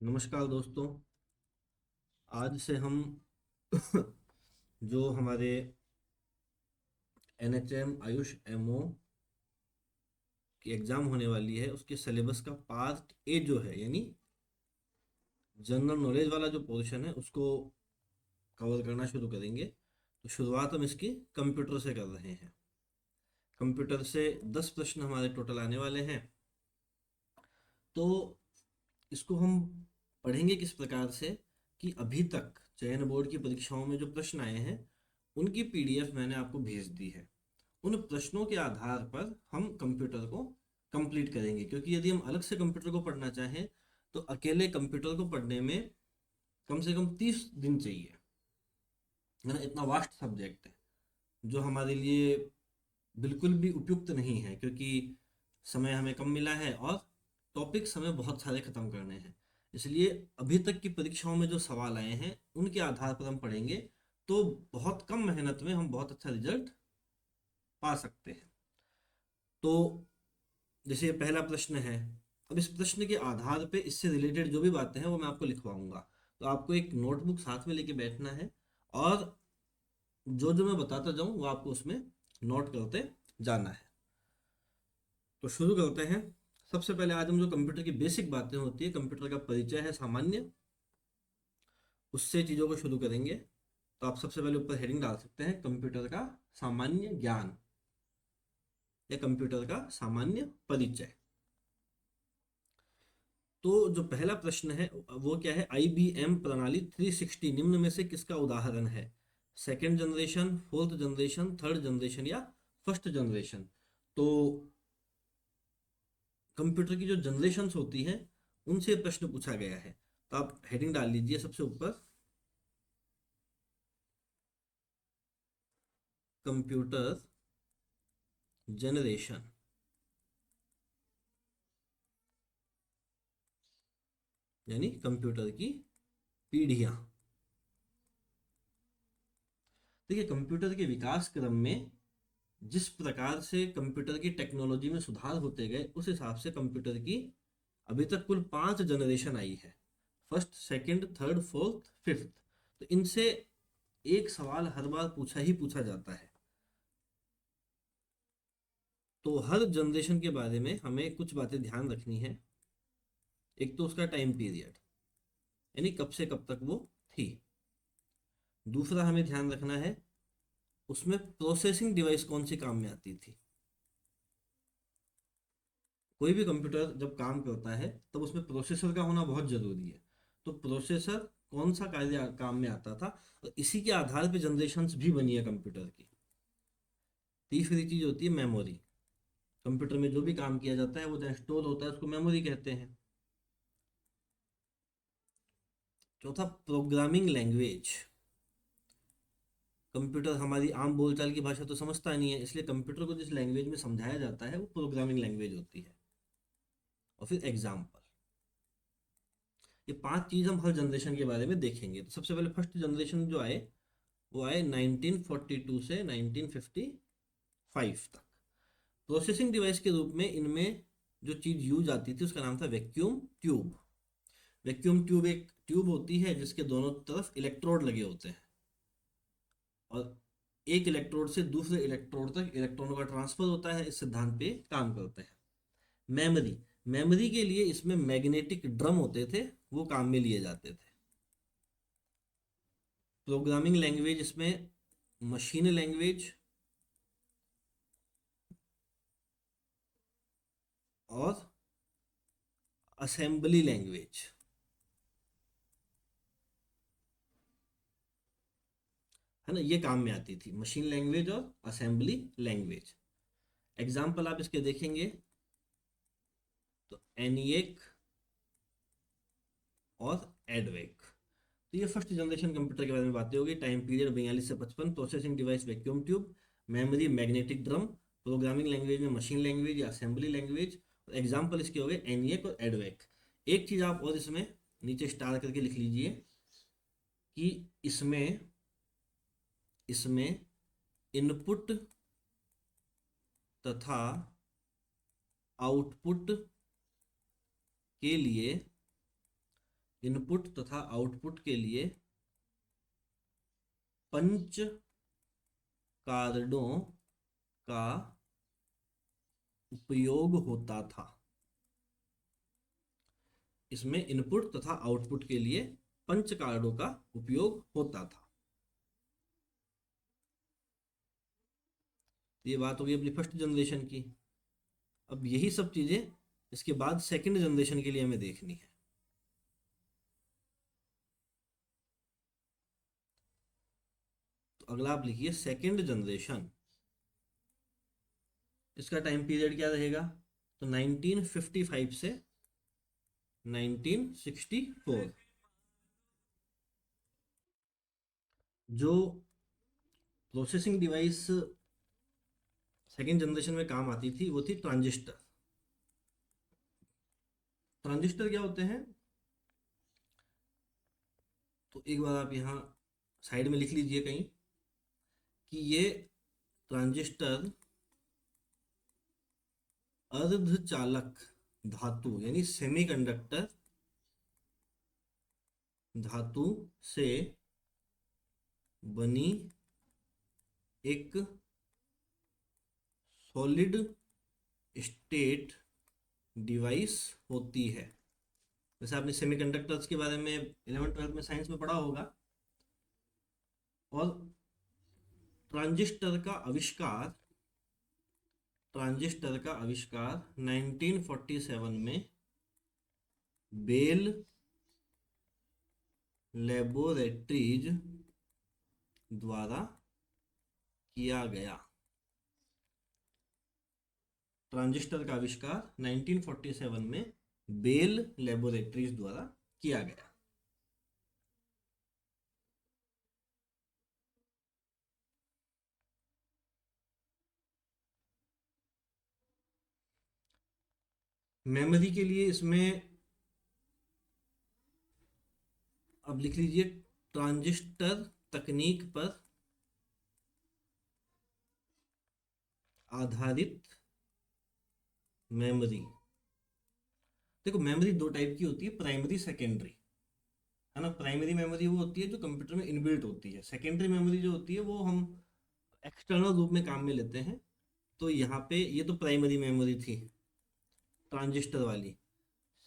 नमस्कार दोस्तों। आज से हम जो हमारे NHM आयुष MO की एग्ज़ाम होने वाली है उसके सिलेबस का पार्ट ए जो है यानी जनरल नॉलेज वाला जो पोर्शन है उसको कवर करना शुरू करेंगे। तो शुरुआत हम इसकी कंप्यूटर से कर रहे हैं। कंप्यूटर से 10 प्रश्न हमारे टोटल आने वाले हैं। तो इसको हम पढ़ेंगे किस प्रकार से कि अभी तक चयन बोर्ड की परीक्षाओं में जो प्रश्न आए हैं उनकी PDF मैंने आपको भेज दी है। उन प्रश्नों के आधार पर हम कंप्यूटर को कंप्लीट करेंगे, क्योंकि यदि हम अलग से कंप्यूटर को पढ़ना चाहें तो अकेले कंप्यूटर को पढ़ने में कम से कम 30 दिन चाहिए, है ना। इतना वास्ट सब्जेक्ट है जो हमारे लिए बिल्कुल भी उपयुक्त नहीं है, क्योंकि समय हमें कम मिला है और टॉपिक्स हमें बहुत सारे खत्म करने हैं। इसलिए अभी तक की परीक्षाओं में जो सवाल आए हैं उनके आधार पर हम पढ़ेंगे, तो बहुत कम मेहनत में हम बहुत अच्छा रिजल्ट पा सकते हैं। तो जैसे ये पहला प्रश्न है, अब इस प्रश्न के आधार पे इससे रिलेटेड जो भी बातें हैं वो मैं आपको लिखवाऊंगा। तो आपको एक नोटबुक साथ में लेके बैठना है और जो जो मैं बताता जाऊं वो आपको उसमें नोट करते जाना है। तो शुरू करते हैं। सबसे पहले आज हम जो कंप्यूटर की बेसिक बातें होती है, कंप्यूटर का परिचय है सामान्य, उससे चीज़ों को शुरू करेंगे। तो आप सबसे पहले ऊपर हेडिंग डाल सकते हैं कंप्यूटर का सामान्य ज्ञान या कंप्यूटर का सामान्य परिचय। तो जो पहला प्रश्न है वो क्या है, IBM प्रणाली 360 निम्न में से किसका उदाहरण है? Second generation, fourth generation, third generation या फर्स्ट जनरेशन? तो कंप्यूटर की जो जनरेशन्स होती हैं उनसे प्रश्न पूछा गया है। तो आप हेडिंग डाल लीजिए सबसे ऊपर, कंप्यूटर जनरेशन, यानी कंप्यूटर की पीढ़ियां। देखिए, कंप्यूटर के विकास क्रम में जिस प्रकार से कंप्यूटर की टेक्नोलॉजी में सुधार होते गए उस हिसाब से कंप्यूटर की अभी तक कुल 5 जनरेशन आई है। First, second, third, fourth, fifth. तो इनसे एक सवाल हर बार पूछा ही पूछा जाता है। तो हर जनरेशन के बारे में हमें कुछ बातें ध्यान रखनी है। एक तो उसका टाइम पीरियड, यानी कब से कब तक वो थी। दूसरा हमें ध्यान रखना है उसमें प्रोसेसिंग डिवाइस कौन सी काम में आती थी। कोई भी कंप्यूटर जब काम करता है तब उसमें प्रोसेसर का होना बहुत जरूरी है। तो प्रोसेसर कौन सा कार्य काम में आता था, और इसी के आधार पे जनरेशन्स भी बनी है कंप्यूटर की। तीसरी चीज होती है मेमोरी। कंप्यूटर में जो भी काम किया जाता है वो जहाँ स्टोर होता है उसको मेमोरी कहते हैं। चौथा, प्रोग्रामिंग लैंग्वेज। कंप्यूटर हमारी आम बोलचाल की भाषा तो समझता नहीं है, इसलिए कंप्यूटर को जिस लैंग्वेज में समझाया जाता है वो प्रोग्रामिंग लैंग्वेज होती है। और फिर एग्जाम्पल। ये 5 चीज हम हर जनरेशन के बारे में देखेंगे। तो सबसे पहले फर्स्ट जनरेशन जो आए वो आए 1942 से 1955 तक। प्रोसेसिंग डिवाइस के रूप में इनमें जो चीज यूज आती थी उसका नाम था वैक्यूम ट्यूब। वैक्यूम ट्यूब एक ट्यूब होती है जिसके दोनों तरफ इलेक्ट्रोड लगे होते हैं, और एक इलेक्ट्रोड से दूसरे इलेक्ट्रोड तक इलेक्ट्रॉनों का ट्रांसफर होता है। इस सिद्धांत पे काम करते हैं। मेमोरी, मेमोरी के लिए इसमें मैग्नेटिक ड्रम होते थे, वो काम में लिए जाते थे। प्रोग्रामिंग लैंग्वेज इसमें मशीन लैंग्वेज और असेंबली लैंग्वेज, है ना, ये काम में आती थी, मशीन लैंग्वेज और असेंबली लैंग्वेज। एग्जाम्पल आप इसके देखेंगे तो एनिएक और एडवेक। तो ये फर्स्ट जनरेशन कंप्यूटर के बारे में बातें होगी। टाइम पीरियड 42 से 55, processing device vacuum tube, memory magnetic drum, programming language में मशीन लैंग्वेज या असेंबली लैंग्वेज। एग्जाम्पल इसके हो गए एनिएक और एडवेक। एक चीज आप और इसमें नीचे स्टार करके लिख लीजिए कि इसमें इसमें इनपुट तथा आउटपुट के लिए इनपुट तथा आउटपुट के लिए पंच कार्डों का उपयोग होता था। इसमें इनपुट तथा आउटपुट के लिए पंच कार्डों का उपयोग होता था। ये बात होगी अपनी फर्स्ट जनरेशन की। अब यही सब चीजें इसके बाद सेकंड जनरेशन के लिए हमें देखनी है। तो अगला आप लिखिए सेकंड जनरेशन। इसका टाइम पीरियड क्या रहेगा? तो 1955 से 1964। जो प्रोसेसिंग डिवाइस सेकेंड जनरेशन में काम आती थी वो थी ट्रांजिस्टर। ट्रांजिस्टर क्या होते हैं? तो एक बार आप यहाँ साइड में लिख लीजिए कहीं कि ये ट्रांजिस्टर अर्धचालक धातु यानी सेमीकंडक्टर धातु से बनी एक सॉलिड स्टेट डिवाइस होती है। जैसे आपने सेमीकंडक्टर्स के बारे में 11th-12th में साइंस में पढ़ा होगा। और ट्रांजिस्टर का आविष्कार 1947 में बेल लैबोरेटरीज द्वारा किया गया। ट्रांजिस्टर का आविष्कार 1947 में बेल लैबोरेटरीज द्वारा किया गया। मेमोरी के लिए इसमें अब लिख लीजिए ट्रांजिस्टर तकनीक पर आधारित मेमोरी। देखो मेमोरी दो टाइप की होती है, प्राइमरी सेकेंडरी, है ना। प्राइमरी मेमोरी वो होती है जो कंप्यूटर में इनबिल्ट होती है। सेकेंडरी मेमोरी जो होती है वो हम एक्सटर्नल रूप में काम में लेते हैं। तो यहाँ पे ये तो प्राइमरी मेमोरी थी ट्रांजिस्टर वाली।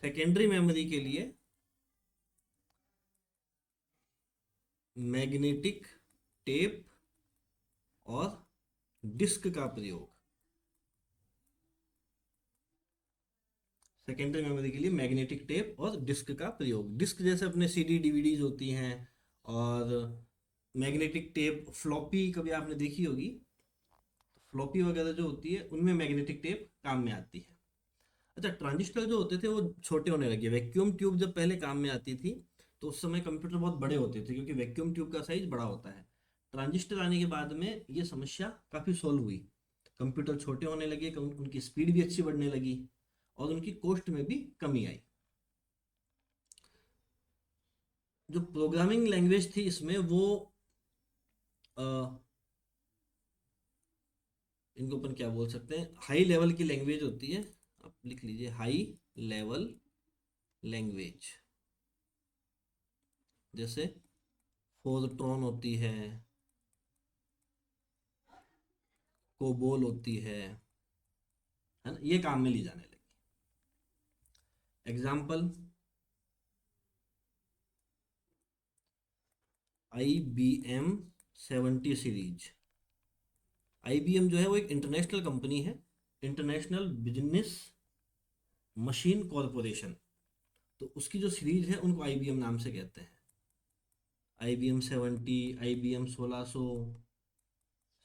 सेकेंडरी मेमोरी के लिए मैग्नेटिक टेप और डिस्क का प्रयोग। सेकेंडरी मेमोरी के लिए मैग्नेटिक टेप और डिस्क का प्रयोग। डिस्क जैसे अपने सीडी डीवीडीज होती हैं, और मैग्नेटिक टेप फ्लॉपी कभी आपने देखी होगी। फ्लॉपी वगैरह जो होती है उनमें मैग्नेटिक टेप काम में आती है। अच्छा, ट्रांजिस्टर जो होते थे वो छोटे होने लगे। वैक्यूम ट्यूब जब पहले काम में आती थी तो उस समय कंप्यूटर बहुत बड़े होते थे, क्योंकि वैक्यूम ट्यूब का साइज बड़ा होता है। ट्रांजिस्टर आने के बाद में ये समस्या काफ़ी सॉल्व हुई। कंप्यूटर छोटे होने लगे, उनकी स्पीड भी अच्छी बढ़ने लगी और उनकी कॉस्ट में भी कमी आई। जो प्रोग्रामिंग लैंग्वेज थी इसमें वो अ, इनको अपन क्या बोल सकते हैं, हाई लेवल की लैंग्वेज होती है। आप लिख लीजिए हाई लेवल लैंग्वेज। जैसे फोर्ट्रॉन होती है, कोबोल होती है ना, ये काम में ली जाने लगी। Example IBM 70 series. IBM जो है वो एक इंटरनेशनल कंपनी है, इंटरनेशनल बिजनेस मशीन कॉरपोरेशन। तो उसकी जो सीरीज है उनको IBM नाम से कहते हैं। IBM 70, IBM 1600,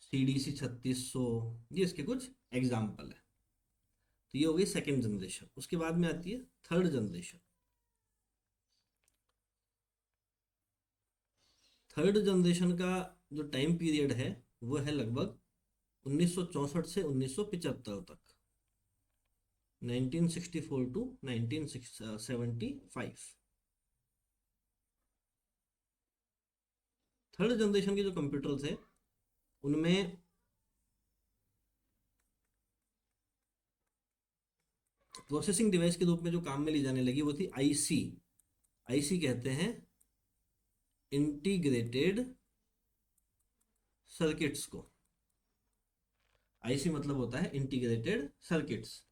CDC 3600, ये इसके कुछ एग्जाम्पल है। तो ये हो गई सेकेंड जनरेशन। उसके बाद में आती है थर्ड जनरेशन। थर्ड जनरेशन का जो टाइम पीरियड है वो है लगभग 1964 से 1975 तक, 1964 टू 1975। थर्ड जनरेशन के जो कंप्यूटर थे उनमें प्रोसेसिंग डिवाइस के रूप में जो काम में ली जाने लगी वो थी IC। आईसी कहते हैं इंटीग्रेटेड सर्किट्स को। आईसी मतलब होता है इंटीग्रेटेड सर्किट्स।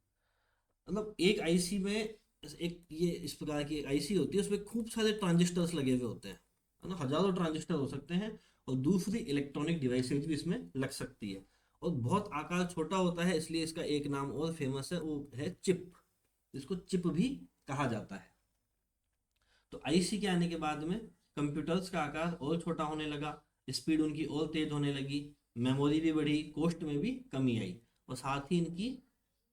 मतलब एक आईसी में एक ये इस प्रकार की एक आईसी होती है, उसमें खूब सारे ट्रांजिस्टर्स लगे हुए होते हैं, है ना, हजारों ट्रांजिस्टर हो सकते हैं, और दूसरी इलेक्ट्रॉनिक डिवाइसेज भी इसमें लग सकती है, और बहुत आकार छोटा होता है, इसलिए इसका एक नाम और फेमस है, वो है चिप। इसको चिप भी कहा जाता है। तो आईसी के आने के बाद में कंप्यूटर्स का आकार और छोटा होने लगा, स्पीड उनकी और तेज होने लगी, मेमोरी भी बढ़ी, कॉस्ट में भी कमी आई, और साथ ही इनकी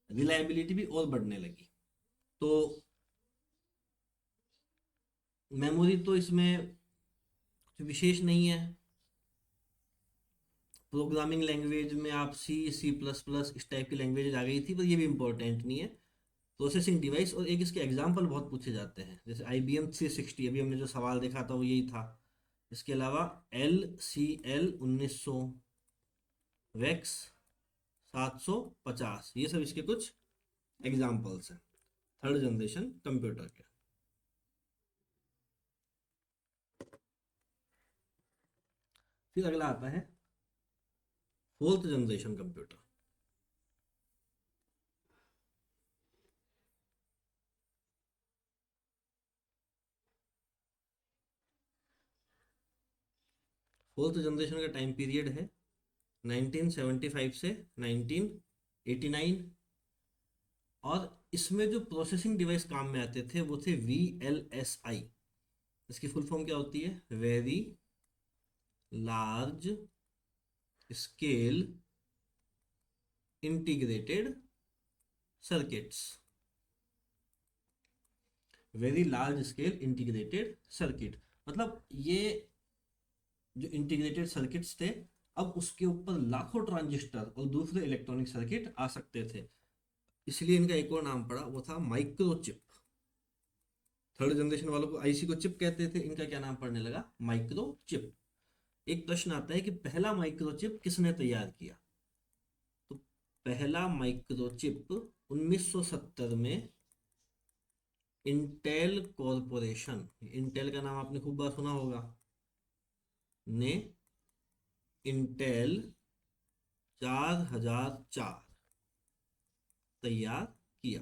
रिलायबिलिटी भी और बढ़ने लगी। तो मेमोरी तो इसमें कुछ विशेष नहीं है। प्रोग्रामिंग लैंग्वेज में आप सी, सी प्लस प्लस इस टाइप की लैंग्वेज आ गई थी, पर ये भी इंपॉर्टेंट नहीं है। प्रोसेसिंग डिवाइस, और एक इसके एग्जाम्पल बहुत पूछे जाते हैं, जैसे IBM 360, अभी हमने जो सवाल देखा था वो यही था। इसके अलावा LCL 1900, वेक्स 750, ये सब इसके कुछ एग्जाम्पल्स हैं थर्ड जनरेशन कंप्यूटर के। फिर अगला आता है fourth generation computer. Fourth generation का टाइम पीरियड है 1975 से 1989, और इसमें जो प्रोसेसिंग डिवाइस काम में आते थे वो थे VLSI। इसकी फुल फॉर्म क्या होती है? Very large scale integrated circuits. Very large scale integrated circuit मतलब ये जो इंटीग्रेटेड सर्किट्स थे, अब उसके ऊपर लाखों ट्रांजिस्टर और दूसरे इलेक्ट्रॉनिक सर्किट आ सकते थे, इसलिए इनका एक और नाम पड़ा, वो था माइक्रोचिप। थर्ड जनरेशन वालों को आईसी को चिप कहते थे, इनका क्या नाम पड़ने लगा? माइक्रोचिप। एक प्रश्न आता है कि पहला माइक्रोचिप किसने तैयार किया? तो पहला माइक्रोचिप 1970 में इंटेल कॉरपोरेशन, इंटेल का नाम आपने खूब बार सुना होगा, ने इंटेल 4004 तैयार किया।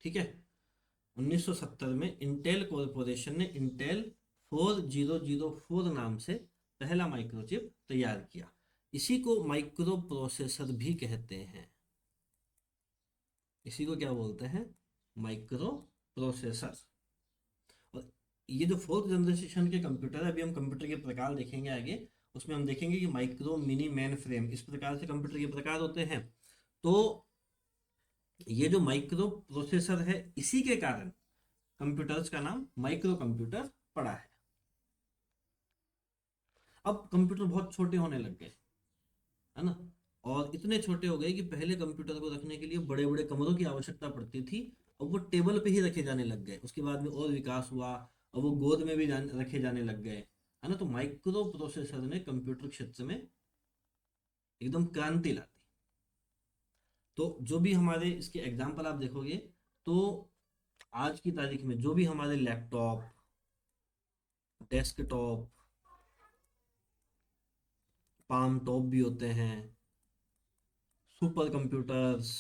ठीक है, 1970 में इंटेल कॉरपोरेशन ने इंटेल 4004 नाम से पहला माइक्रोचिप तैयार किया। इसी को माइक्रो प्रोसेसर भी कहते हैं। इसी को क्या बोलते हैं? Micro processor. और ये जो फोर्थ जनरेशन के कंप्यूटर है, अभी हम कंप्यूटर के प्रकार देखेंगे आगे, उसमें हम देखेंगे कि माइक्रो, मिनी, मेन फ्रेम, इस प्रकार से कंप्यूटर के प्रकार होते हैं। तो ये जो माइक्रो प्रोसेसर है, इसी के कारण कंप्यूटर्स का नाम माइक्रो कंप्यूटर पड़ा है। अब कंप्यूटर बहुत छोटे होने लग गए, है ना, और इतने छोटे हो गए कि पहले कंप्यूटर को रखने के लिए बड़े बड़े कमरों की आवश्यकता पड़ती थी, और वो टेबल पे ही रखे जाने लग गए। उसके बाद में और विकास हुआ, और वो गोद में भी रखे जाने लग गए, है ना। तो माइक्रो प्रोसेसर ने कंप्यूटर क्षेत्र में एकदम क्रांति ला दी। तो जो भी हमारे इसके एग्जाम्पल आप देखोगे, तो आज की तारीख में जो भी हमारे लैपटॉप, डेस्कटॉप, पाम टॉप भी होते हैं, सुपर कंप्यूटर्स,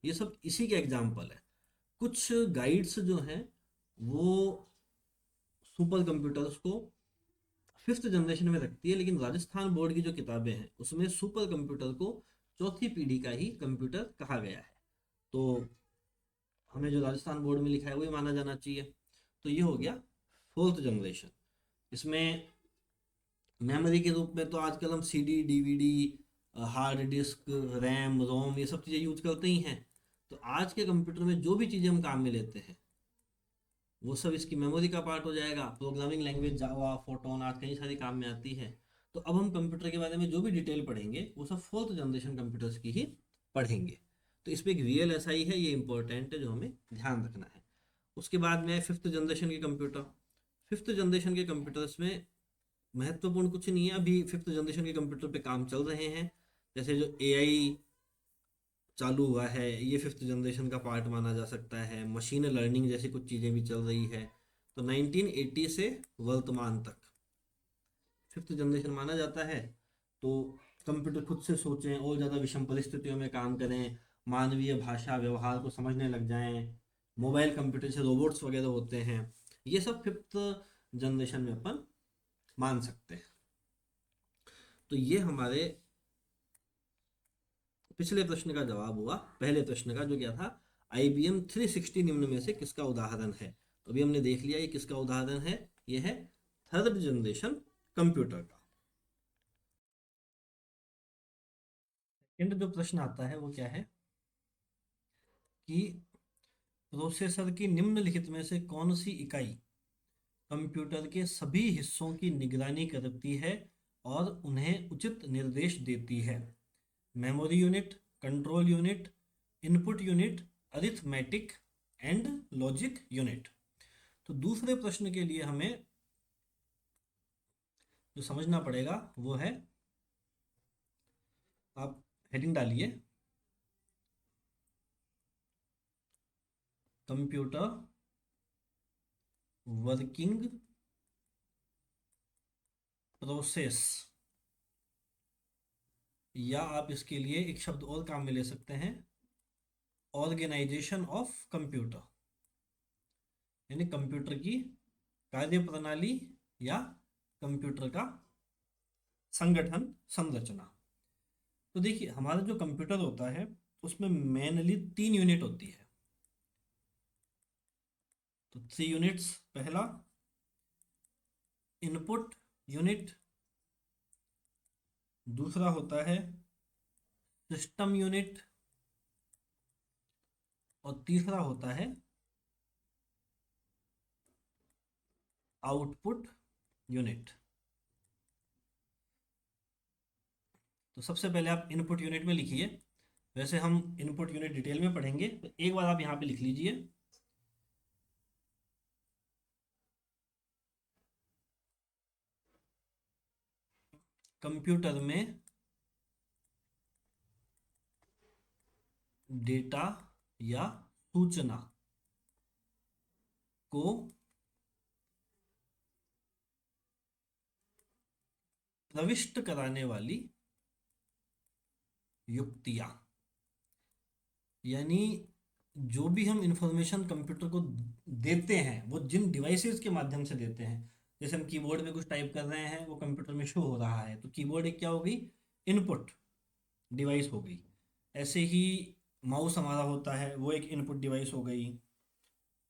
ये सब इसी के एग्जाम्पल है। कुछ गाइड्स जो हैं वो सुपर कंप्यूटर्स को फिफ्थ जनरेशन में रखती है, लेकिन राजस्थान बोर्ड की जो किताबें हैं उसमें सुपर कंप्यूटर को चौथी पीढ़ी का ही कंप्यूटर कहा गया है। तो हमें जो राजस्थान बोर्ड में लिखा है वही माना जाना चाहिए। तो ये हो गया फोर्थ जनरेशन। इसमें मेमोरी के रूप में तो आजकल हम CD, DVD, hard disk, RAM, ROM, ये सब चीज़ें यूज करते ही हैं। तो आज के कंप्यूटर में जो भी चीज़ें हम काम में लेते हैं वो सब इसकी मेमोरी का पार्ट हो जाएगा। प्रोग्रामिंग लैंग्वेज जावा, फोटोन, आज कई सारी काम में आती है। तो अब हम कंप्यूटर के बारे में जो भी डिटेल पढ़ेंगे वो सब फोर्थ जनरेशन कंप्यूटर्स की ही पढ़ेंगे। तो इसमें एक VLSI है, ये इंपॉर्टेंट है, जो हमें ध्यान रखना है। उसके बाद में फिफ्थ जनरेशन के कंप्यूटर। फिफ्थ जनरेशन के कंप्यूटर्स में महत्वपूर्ण कुछ नहीं है, अभी फिफ्थ जनरेशन के कंप्यूटर पे काम चल रहे हैं। जैसे जो AI चालू हुआ है, ये फिफ्थ जनरेशन का पार्ट माना जा सकता है। मशीन लर्निंग जैसी कुछ चीज़ें भी चल रही है। तो 1980 से वर्तमान तक फिफ्थ जनरेशन माना जाता है। तो कंप्यूटर खुद से सोचें और ज़्यादा विषम परिस्थितियों में काम करें, मानवीय भाषा व्यवहार को समझने लग जाएं, मोबाइल कंप्यूटर से रोबोट्स वगैरह होते हैं, ये सब फिफ्थ जनरेशन में अपन मान सकते हैं। तो ये हमारे पिछले प्रश्न का जवाब हुआ, पहले प्रश्न का, जो क्या था, IBM 360 निम्न में से किसका उदाहरण है। तो अभी हमने देख लिया ये किसका उदाहरण है, ये है थर्ड जनरेशन कंप्यूटर का। सेकंड जो प्रश्न आता है वो क्या है कि प्रोसेसर की निम्नलिखित में से कौन सी इकाई कंप्यूटर के सभी हिस्सों की निगरानी करती है और उन्हें उचित निर्देश देती है। Memory unit, control unit, input unit, arithmetic and logic unit. तो दूसरे प्रश्न के लिए हमें जो समझना पड़ेगा वो है, आप हेडिंग डालिए, कंप्यूटर वर्किंग प्रोसेस, या आप इसके लिए एक शब्द और काम में ले सकते हैं, ऑर्गेनाइजेशन ऑफ कंप्यूटर, यानी कंप्यूटर की कार्य प्रणाली या कंप्यूटर का संगठन संरचना। तो देखिए हमारा जो कंप्यूटर होता है उसमें मेनली 3 यूनिट होती है। तो 3 यूनिट्स, पहला इनपुट यूनिट, दूसरा होता है सिस्टम यूनिट, और तीसरा होता है आउटपुट यूनिट। तो सबसे पहले आप इनपुट यूनिट में लिखिए, वैसे हम इनपुट यूनिट डिटेल में पढ़ेंगे, तो एक बार आप यहाँ पे लिख लीजिए, कंप्यूटर में डेटा या सूचना को प्रविष्ट कराने वाली युक्तियां, यानी जो भी हम इंफॉर्मेशन कंप्यूटर को देते हैं वो जिन डिवाइसेस के माध्यम से देते हैं, जैसे हम कीबोर्ड में कुछ टाइप कर रहे हैं वो कंप्यूटर में शो हो रहा है, तो कीबोर्ड एक क्या हो गई, इनपुट डिवाइस हो गई। ऐसे ही माउस हमारा होता है वो एक इनपुट डिवाइस हो गई।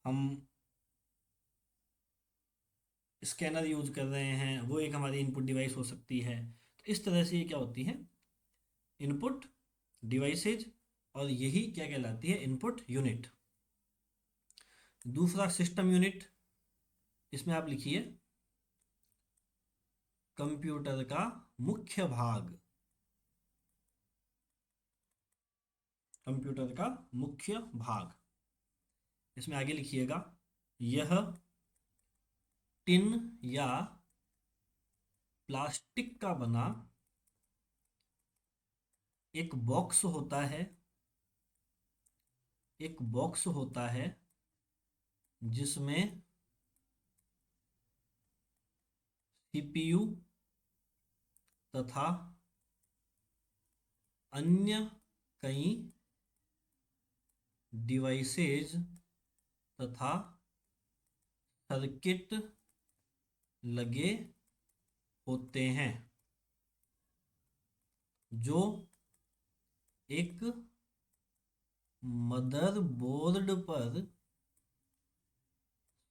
हम स्कैनर यूज कर रहे हैं वो एक हमारी इनपुट डिवाइस हो सकती है। तो इस तरह से ये क्या होती है, इनपुट डिवाइसेज, और यही क्या कहलाती है, इनपुट यूनिट। दूसरा सिस्टम यूनिट, इसमें आप लिखिए कंप्यूटर का मुख्य भाग, कंप्यूटर का मुख्य भाग। इसमें आगे लिखिएगा, यह टिन या प्लास्टिक का बना एक बॉक्स होता है, एक बॉक्स होता है जिसमें CPU तथा अन्य कई डिवाइसेज तथा सर्किट लगे होते हैं, जो एक मदरबोर्ड पर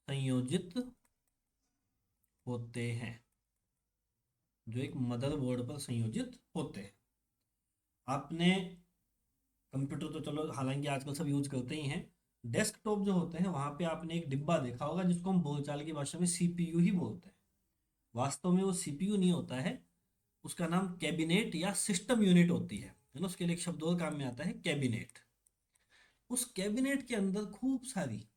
संयोजित होते हैं, जो एक मदरबोर्ड पर संयोजित होते हैं। आपने कंप्यूटर तो चलो हालांकि आजकल सब यूज करते ही हैं, डेस्कटॉप जो होते हैं वहां पे आपने एक डिब्बा देखा होगा जिसको हम बोलचाल की भाषा में CPU ही बोलते हैं। वास्तव में वो CPU नहीं होता है, उसका नाम कैबिनेट या सिस्टम यूनिट होती है ना, उसके लिए एक शब्द और काम में आता है, कैबिनेट। उस कैबिनेट के अंदर खूब सारी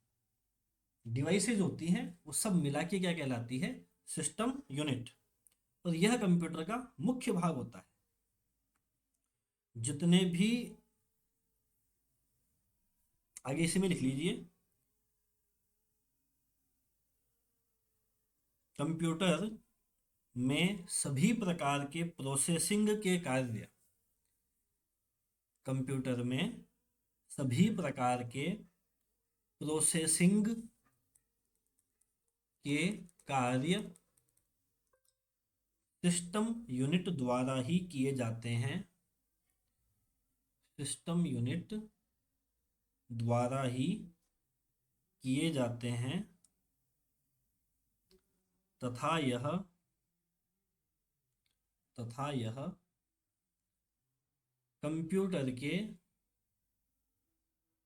डिवाइसेज होती हैं, वो सब मिला के क्या कहलाती है, सिस्टम यूनिट। और यह कंप्यूटर का मुख्य भाग होता है। जितने भी आगे इसी में लिख लीजिए, कंप्यूटर में सभी प्रकार के प्रोसेसिंग के कार्य, कंप्यूटर में सभी प्रकार के प्रोसेसिंग के कार्य सिस्टम यूनिट द्वारा ही किए जाते हैं, सिस्टम यूनिट द्वारा ही किए जाते हैं, तथा यह तथा यह कंप्यूटर के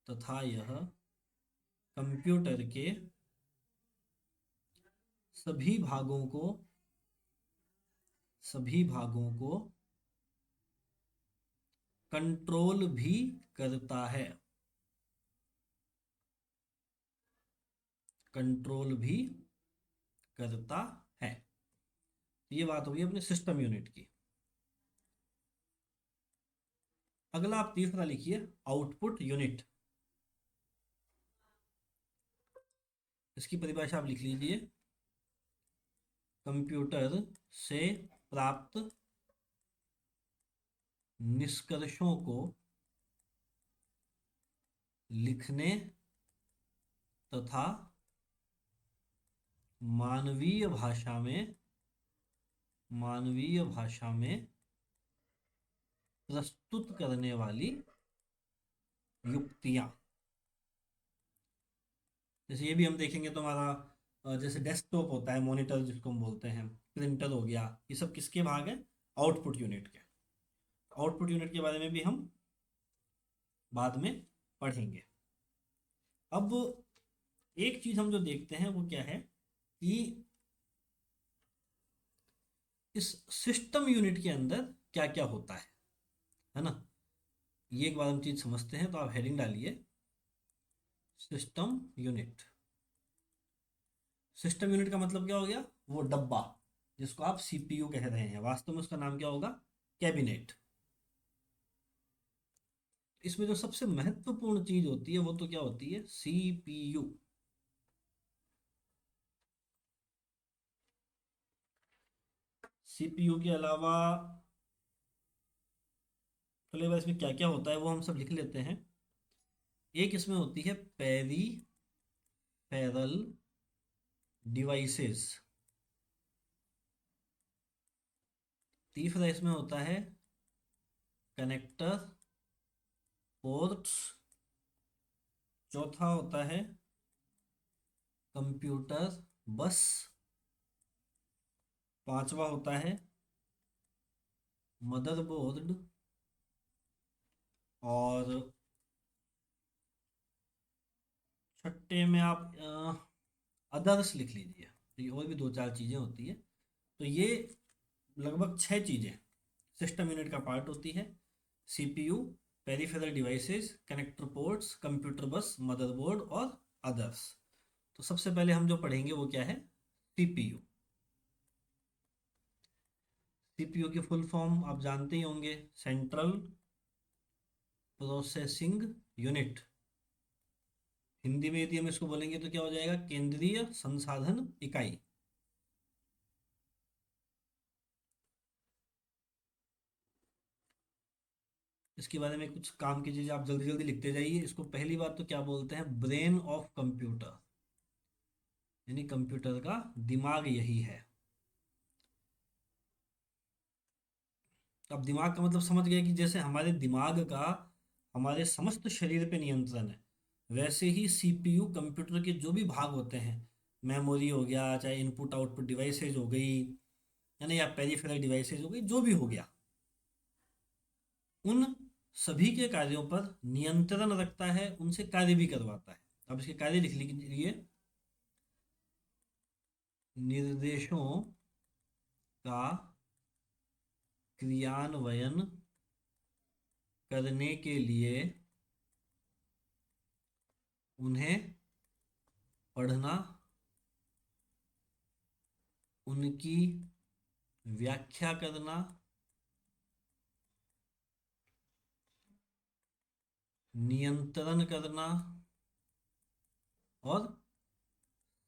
तथा यह कंप्यूटर के सभी भागों को कंट्रोल भी करता है, कंट्रोल भी करता है। ये बात होगी अपने सिस्टम यूनिट की। अगला आप तीसरा लिखिए, आउटपुट यूनिट। इसकी परिभाषा आप लिख लीजिए, कंप्यूटर से प्राप्त निष्कर्षों को लिखने तथा मानवीय भाषा में प्रस्तुत करने वाली युक्तियां। जैसे ये भी हम देखेंगे तो हमारा जैसे डेस्कटॉप होता है, मॉनिटर जिसको हम बोलते हैं, प्रिंटर हो गया, ये सब किसके भाग है? आउटपुट यूनिट के। आउटपुट यूनिट के बारे में भी हम बाद में पढ़ेंगे। अब एक चीज हम जो देखते हैं वो क्या है कि इस सिस्टम यूनिट के अंदर क्या क्या होता है ना। ये एक बार हम चीज समझते हैं, तो आप हेडिंग डालिए, सिस्टम यूनिट। सिस्टम यूनिट का मतलब क्या हो गया? वो डब्बा जिसको आप सीपीयू कह रहे हैं, वास्तव में उसका नाम क्या होगा? कैबिनेट। इसमें जो सबसे महत्वपूर्ण चीज होती है वो तो क्या होती है? सीपीयू। सीपीयू के अलावा चलिए भाई इसमें क्या क्या होता है वो हम सब लिख लेते हैं। एक इसमें होती है पेरिफेरल डिवाइसेस। तीसरा इसमें होता है कनेक्टर पोर्ट्स। चौथा होता है कंप्यूटर बस। पांचवा होता है मदरबोर्ड। और छठे में आप अदर्स लिख लीजिए। तो ये और भी दो चार चीज़ें होती है। तो ये लगभग छह चीज़ें सिस्टम यूनिट का पार्ट होती है। CPU, peripheral devices, connector ports, computer बस, मदरबोर्ड और अदर्स। तो सबसे पहले हम जो पढ़ेंगे वो क्या है? सीपीयू। सीपीयू की फुल फॉर्म आप जानते ही होंगे, सेंट्रल प्रोसेसिंग यूनिट। हिंदी में यदि हम इसको बोलेंगे तो क्या हो जाएगा? केंद्रीय संसाधन इकाई। इसके बारे में कुछ काम की चीजें आप जल्दी जल्दी लिखते जाइए। इसको पहली बात तो क्या बोलते हैं? ब्रेन ऑफ कंप्यूटर, यानी कंप्यूटर का दिमाग यही है। अब दिमाग का मतलब समझ गए कि जैसे हमारे दिमाग का हमारे समस्त शरीर पे नियंत्रण है, वैसे ही सीपीयू कंप्यूटर के जो भी भाग होते हैं, मेमोरी हो गया, चाहे इनपुट आउटपुट डिवाइसेज हो गई, है ना, या पेरिफेरल डिवाइसेज हो गई, जो भी हो गया, उन सभी के कार्यों पर नियंत्रण रखता है, उनसे कार्य भी करवाता है। अब इसके कार्य लिख लीजिए, निर्देशों का क्रियान्वयन करने के लिए उन्हें पढ़ना, उनकी व्याख्या करना, नियंत्रण करना, और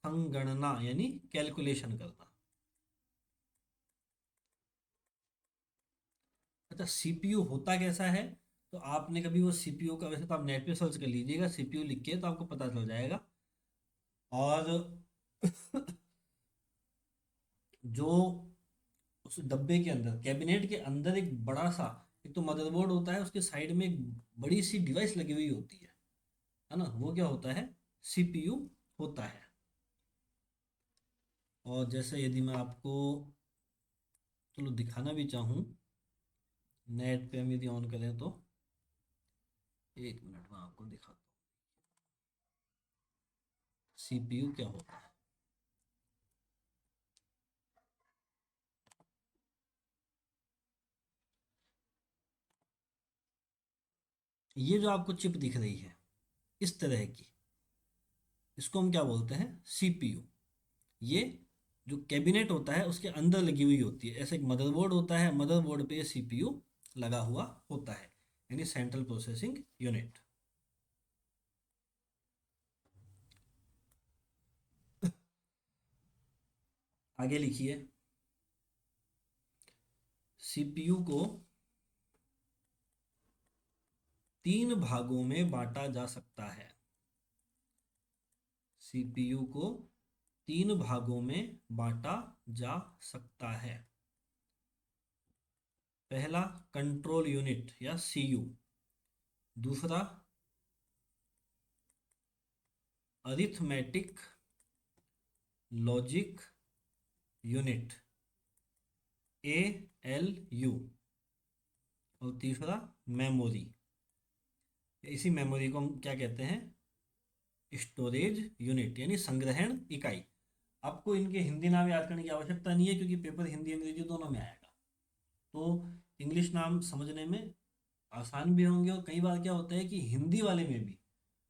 संगणना यानी कैलकुलेशन करना। अच्छा, सीपीयू होता कैसा है? तो आपने कभी वो सीपीयू का, वैसे तो आप नेट पे सर्च कर लीजिएगा सीपीयू लिख के, तो आपको पता चल जाएगा। और जो उस डब्बे के अंदर, कैबिनेट के अंदर एक बड़ा सा, एक तो मदरबोर्ड होता है, उसके साइड में एक बड़ी सी डिवाइस लगी हुई होती है ना, वो क्या होता है? सीपीयू होता है। और जैसे यदि मैं आपको चलो दिखाना भी चाहूँ, नेट पे हम यदि ऑन करें तो, एक मिनट में आपको दिखाता हूँ सीपीयू क्या होता है। ये जो आपको चिप दिख रही है इस तरह की, इसको हम क्या बोलते हैं? सीपीयू। ये जो कैबिनेट होता है उसके अंदर लगी हुई होती है। ऐसे एक मदरबोर्ड होता है, मदरबोर्ड पे सीपीयू लगा हुआ होता है, यानी सेंट्रल प्रोसेसिंग यूनिट। आगे लिखिए, सीपीयू को तीन भागों में बांटा जा सकता है। सीपीयू को तीन भागों में बांटा जा सकता है। पहला कंट्रोल यूनिट या सीयू, दूसरा arithmetic logic unit A L U, और तीसरा मेमोरी। इसी मेमोरी को हम क्या कहते हैं? स्टोरेज यूनिट यानी संग्रहण इकाई। आपको इनके हिंदी नाम याद करने की आवश्यकता नहीं है, क्योंकि पेपर हिंदी अंग्रेजी दोनों में आएगा। तो इंग्लिश नाम समझने में आसान भी होंगे, और कई बार क्या होता है कि हिंदी वाले में भी,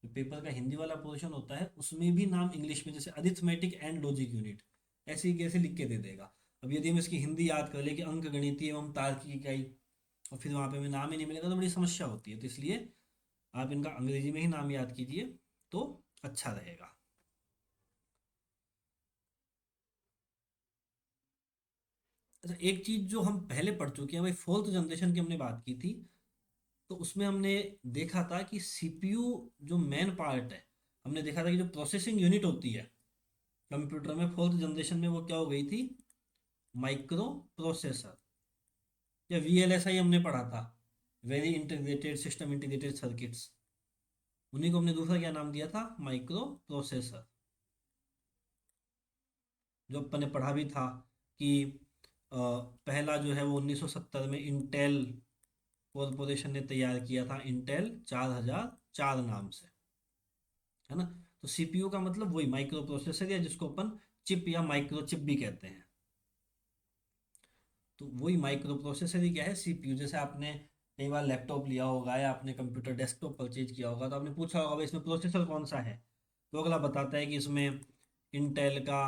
जो पेपर का हिंदी वाला पोर्शन होता है उसमें भी नाम इंग्लिश में, जैसे अरिथमेटिक एंड लॉजिक यूनिट, ऐसे ही कैसे लिख के दे देगा। अब यदि हम इसकी हिंदी याद कर ले कि अंक गणितीय एवं तार्किक इकाई, और फिर वहाँ पे हमें नाम ही नहीं मिलेगा तो बड़ी समस्या होती है। तो इसलिए आप इनका अंग्रेजी में ही नाम याद कीजिए तो अच्छा रहेगा। अच्छा, एक चीज जो हम पहले पढ़ चुके हैं भाई, फोर्थ जनरेशन की हमने बात की थी, तो उसमें हमने देखा था कि सीपीयू जो मेन पार्ट है, हमने देखा था कि जो प्रोसेसिंग यूनिट होती है कंप्यूटर में फोर्थ जनरेशन में, वो क्या हो गई थी? माइक्रो प्रोसेसर, या वीएलएसआई हमने पढ़ा था, very integrated system integrated circuits. उन्हीं को हमने दूसरा क्या नाम दिया था? Micro processor. जो अपन ने पढ़ा भी था कि पहला जो है वो 1970 में इंटेल कॉरपोरेशन ने तैयार किया था, इंटेल 4004 नाम से, है ना। तो सीपीयू का मतलब वही माइक्रो प्रोसेसर, या जिसको अपन चिप या माइक्रो चिप भी कहते हैं। तो वही माइक्रो प्रोसेसर ही क्या है? सीपीयू। जैसे आपने कई बार लैपटॉप लिया होगा या आपने कंप्यूटर डेस्कटॉप परचेज किया होगा, तो आपने पूछा होगा भाई इसमें प्रोसेसर कौन सा है, तो अगला बताता है कि इसमें इंटेल का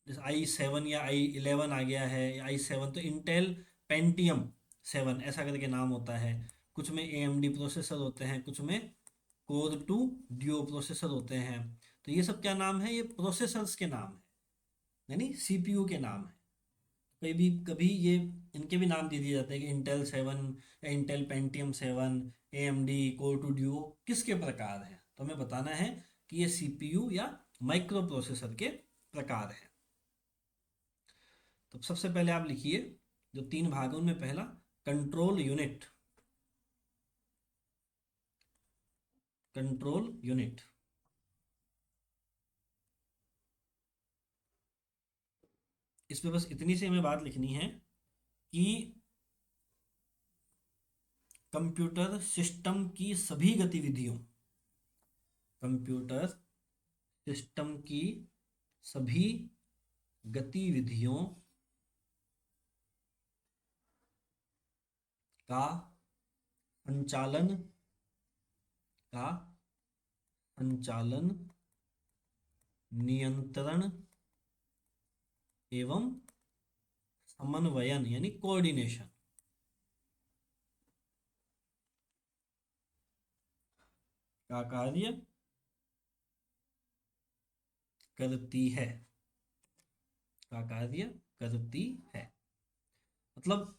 जैसे i7 या i11 आ गया है, या i7, तो इंटेल पेंटियम 7 ऐसा करके नाम होता है। कुछ में AMD प्रोसेसर होते हैं, कुछ में कोर टू डियो प्रोसेसर होते हैं। तो ये सब क्या नाम है? ये प्रोसेसर्स के नाम है, यानी सीपीयू के नाम है। कभी कभी ये इनके भी नाम दे दिए जाते हैं कि इंटेल 7 या Intel Pentium 7, AMD core two duo किसके प्रकार है, तो हमें बताना है कि ये सीपीयू या माइक्रो प्रोसेसर के प्रकार है। तो सबसे पहले आप लिखिए जो तीन भाग हैं उनमें पहला कंट्रोल यूनिट। कंट्रोल यूनिट, इसमें बस इतनी सी हमें बात लिखनी है कि कंप्यूटर सिस्टम की सभी गतिविधियों, कंप्यूटर सिस्टम की सभी गतिविधियों का संचालन का संचालन, नियंत्रण एवं समन्वयन यानी कोऑर्डिनेशन का कार्य करती है, का कार्य करती है। मतलब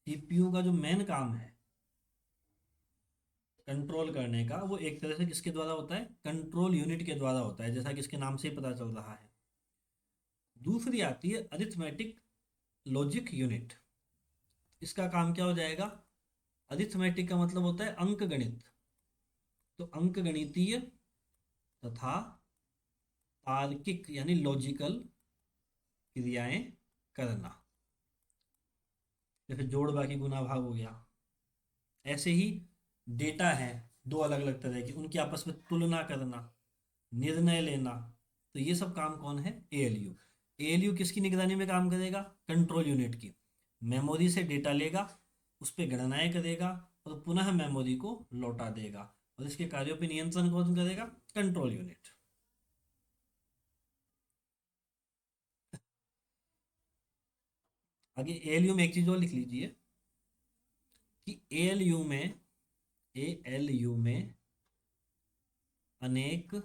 सीपीयू का जो मेन काम है कंट्रोल करने का, वो एक तरह से किसके द्वारा होता है, कंट्रोल यूनिट के द्वारा होता है, जैसा कि इसके नाम से ही पता चल रहा है। दूसरी आती है अरिथमेटिक लॉजिक यूनिट। इसका काम क्या हो जाएगा, अरिथमेटिक का मतलब होता है अंक गणित, तो अंक गणितीय तथा तार्किक यानी लॉजिकल क्रियाएं करना, जैसे जोड़ बाकी गुना भाग हो गया। ऐसे ही डेटा है दो अलग अलग तरह की, उनकी आपस में तुलना करना, निर्णय लेना, तो ये सब काम कौन है, एएलयू। एएलयू किसकी निगरानी में काम करेगा, कंट्रोल यूनिट की। मेमोरी से डेटा लेगा, उस पर गणनाएं करेगा और पुनः मेमोरी को लौटा देगा, और इसके कार्यों पर नियंत्रण कौन करेगा, कंट्रोल यूनिट। आगे एएलयू में एक चीज और लिख लीजिए कि एएलयू में अनेक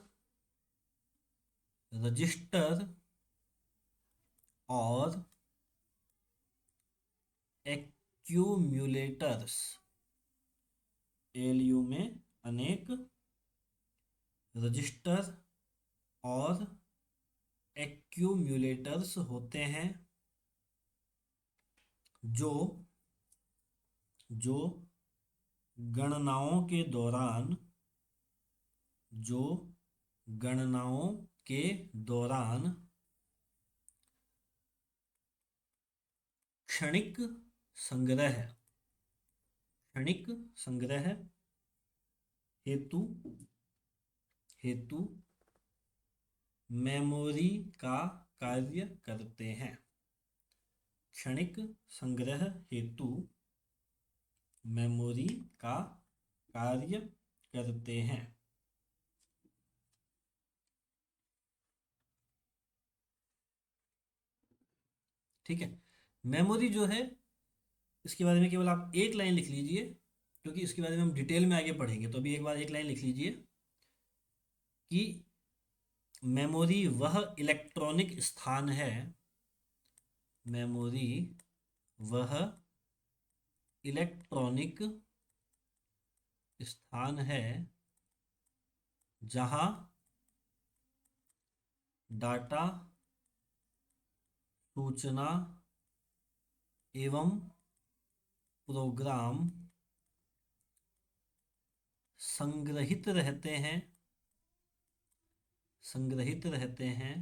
रजिस्टर और एक्यूम्यूलेटर्स, एएलयू में अनेक रजिस्टर और एक्यूम्यूलेटर्स होते हैं जो जो गणनाओं के दौरान जो गणनाओं के दौरान क्षणिक संग्रह क्षणिक संग्रह हेतु हेतु मेमोरी का कार्य करते हैं, क्षणिक संग्रह हेतु मेमोरी का कार्य करते हैं। ठीक है, मेमोरी जो है इसके बारे में केवल आप एक लाइन लिख लीजिए, क्योंकि इसके बारे में हम डिटेल में आगे पढ़ेंगे, तो अभी एक बार एक लाइन लिख लीजिए कि मेमोरी वह इलेक्ट्रॉनिक स्थान है, मेमोरी वह इलेक्ट्रॉनिक स्थान है जहां डाटा, सूचना एवं प्रोग्राम संग्रहित रहते हैं, संग्रहित रहते हैं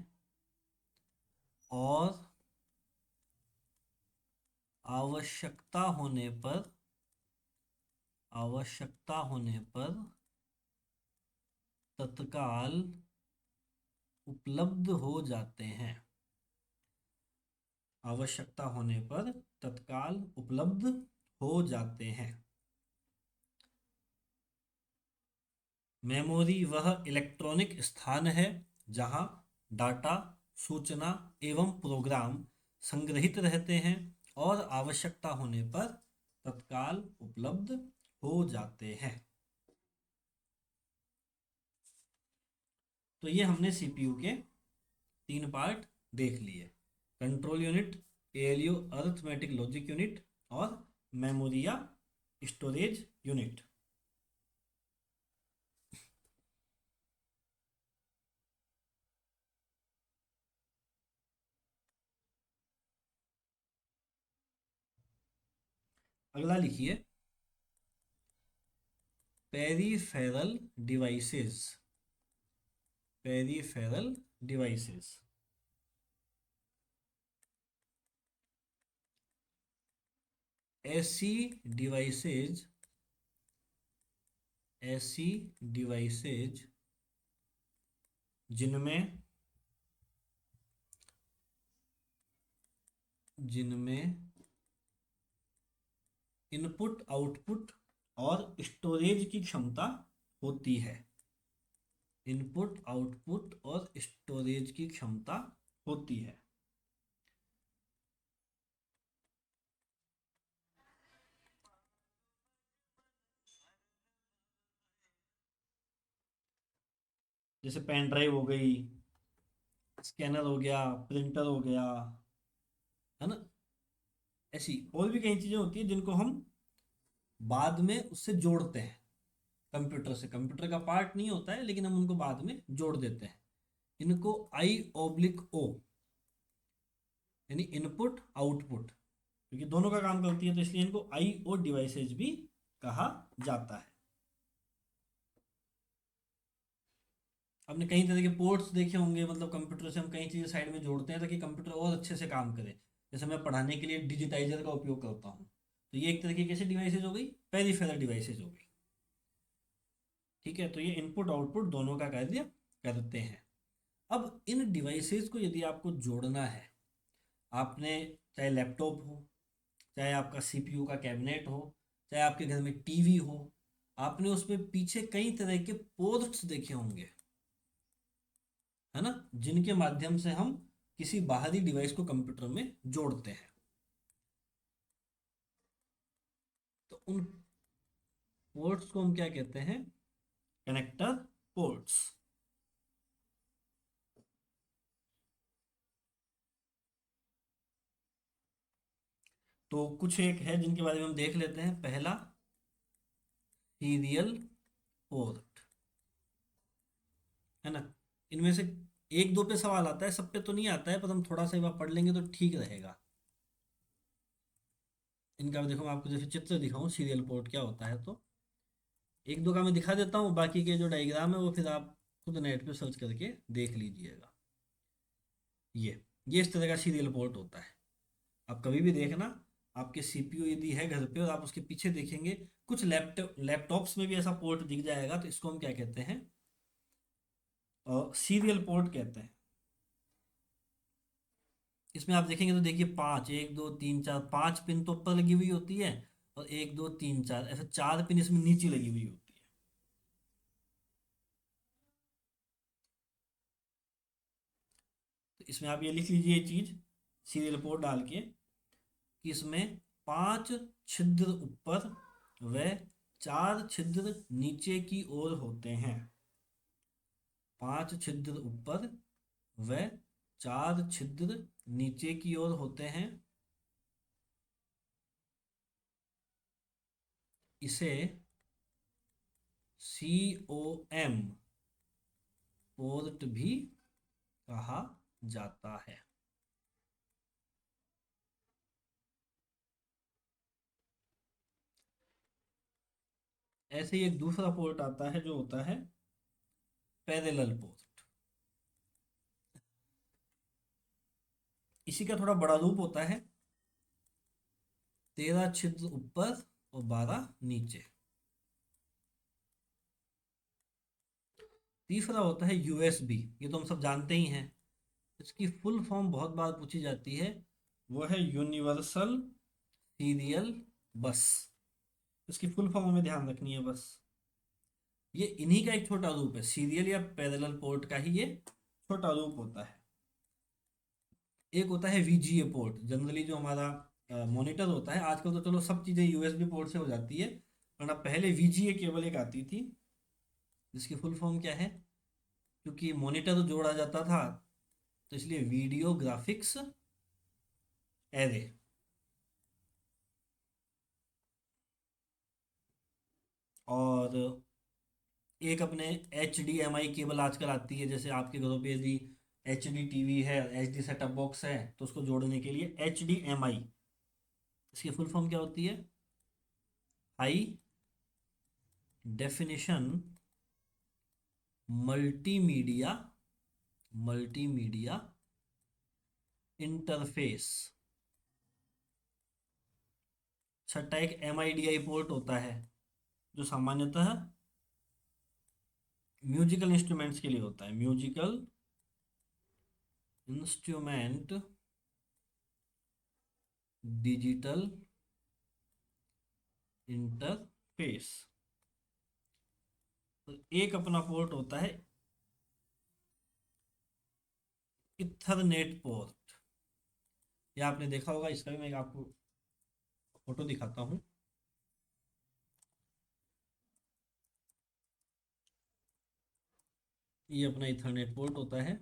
और आवश्यकता होने पर आवश्यकता होने पर तत्काल उपलब्ध हो जाते हैं, आवश्यकता होने पर तत्काल उपलब्ध हो जाते हैं। मेमोरी वह इलेक्ट्रॉनिक स्थान है जहां डाटा, सूचना एवं प्रोग्राम संग्रहित रहते हैं और आवश्यकता होने पर तत्काल उपलब्ध हो जाते हैं। तो ये हमने सीपीयू के तीन पार्ट देख लिए, control unit, ALU arithmetic logic unit और मेमोरी या स्टोरेज यूनिट। अगला लिखिए, पेरीफेरल डिवाइसेस, पेरीफेरल डिवाइसेस। ऐसी डिवाइसेज ऐसी डिवाइसेज जिनमें जिनमें इनपुट, आउटपुट और स्टोरेज की क्षमता होती है, इनपुट, आउटपुट और स्टोरेज की क्षमता होती है। जैसे पेन ड्राइव हो गई, स्कैनर हो गया, प्रिंटर हो गया, है ना। ऐसी और भी कई चीजें होती हैं जिनको हम बाद में उससे जोड़ते हैं। कंप्यूटर से, कंप्यूटर का पार्ट नहीं होता है लेकिन हम उनको बाद में जोड़ देते हैं। इनको I/O यानी इनपुट आउटपुट, क्योंकि दोनों का काम करती है तो इसलिए इनको I/O डिवाइसेज भी कहा जाता है। आपने कई तरह के पोर्ट्स देखे होंगे, मतलब कंप्यूटर से हम कई चीज़ें साइड में जोड़ते हैं ताकि कंप्यूटर और अच्छे से काम करे। जैसे मैं पढ़ाने के लिए डिजिटाइजर का उपयोग करता हूँ, तो ये एक तरह की कैसी डिवाइसेज हो गई, पेरिफेरल डिवाइसेज हो गई। ठीक है, तो ये इनपुट आउटपुट दोनों का कार्य करते हैं। अब इन डिवाइसेस को यदि आपको जोड़ना है, आपने चाहे लैपटॉप हो, चाहे आपका सीपीयू का कैबिनेट हो, चाहे आपके घर में टीवी हो, आपने उसमें पीछे कई तरह के पोर्ट्स देखे होंगे, है ना, जिनके माध्यम से हम किसी बाहरी डिवाइस को कंप्यूटर में जोड़ते हैं। तो उन पोर्ट्स को हम क्या कहते हैं, कनेक्टर पोर्ट्स। तो कुछ एक है जिनके बारे में हम देख लेते हैं। पहला, सीरियल पोर्ट, है ना। इनमें से एक दो पे सवाल आता है, सब पे तो नहीं आता है, पर हम थोड़ा सा एक बार पढ़ लेंगे तो ठीक रहेगा। इनका देखो, मैं आपको जैसे चित्र दिखाऊं सीरियल पोर्ट क्या होता है, तो एक दो का मैं दिखा देता हूँ, बाकी के जो डायग्राम है वो फिर आप खुद नेट पे सर्च करके देख लीजिएगा। ये इस तरह का सीरियल पोर्ट होता है। आप कभी भी देखना, आपके सीपीयू यदि है घर पे और आप उसके पीछे देखेंगे, कुछ लैपटॉप्स में भी ऐसा पोर्ट दिख जाएगा, तो इसको हम क्या कहते हैं, सीरियल पोर्ट कहते हैं। इसमें आप देखेंगे तो देखिए, पाँच, एक दो तीन चार, पांच पिन तो ऊपर लगी हुई होती है, और एक दो तीन चार ऐसे चार पिन इसमें नीचे लगी हुई होती है। तो इसमें आप ये लिख लीजिए, ये चीज सीरियल पोर्ट डाल के, कि इसमें पांच छिद्र ऊपर व चार छिद्र नीचे की ओर होते हैं। पांच छिद्र ऊपर व चार छिद्र नीचे की ओर होते हैं। इसे COM पोर्ट भी कहा जाता है। ऐसे ही एक दूसरा पोर्ट आता है जो होता है पैरेलल पोर्ट। इसी का थोड़ा बड़ा रूप होता है, 13 छिद्र ऊपर और 12 नीचे। तीसरा होता है USB, ये तो हम सब जानते ही हैं। इसकी फुल फॉर्म बहुत बार पूछी जाती है, वो है यूनिवर्सल सीरियल बस। इसकी फुल फॉर्म हमें ध्यान रखनी है बस। ये इन्हीं का एक छोटा रूप है, सीरियल या पैरेलल पोर्ट का ही ये छोटा रूप होता है। एक होता है VGA पोर्ट, जनरली जो हमारा मॉनिटर होता है, आजकल तो चलो सब चीज़ें USB पोर्ट से हो जाती है, वरना पहले VGA केबल एक आती थी, जिसकी फुल फॉर्म क्या है, क्योंकि मॉनिटर जोड़ा जाता था तो इसलिए वीडियो ग्राफिक्स एरे। और एक अपने HDMI केबल आजकल आती है, जैसे आपके घरों पे यदि HD टीवी है, HD सेटअप बॉक्स है, तो उसको जोड़ने के लिए HDMI, इसकी फुल फॉर्म क्या होती है, high definition multimedia multimedia interface. छठा एक MIDI पोर्ट होता है, जो सामान्यतः म्यूजिकल इंस्ट्रूमेंट्स के लिए होता है, म्यूजिकल इंस्ट्रूमेंट डिजिटल इंटरफेस। तो एक अपना पोर्ट होता है इथरनेट पोर्ट, ये आपने देखा होगा, इसका भी मैं आपको फोटो दिखाता हूँ। ये अपना इथरनेट पोर्ट होता है।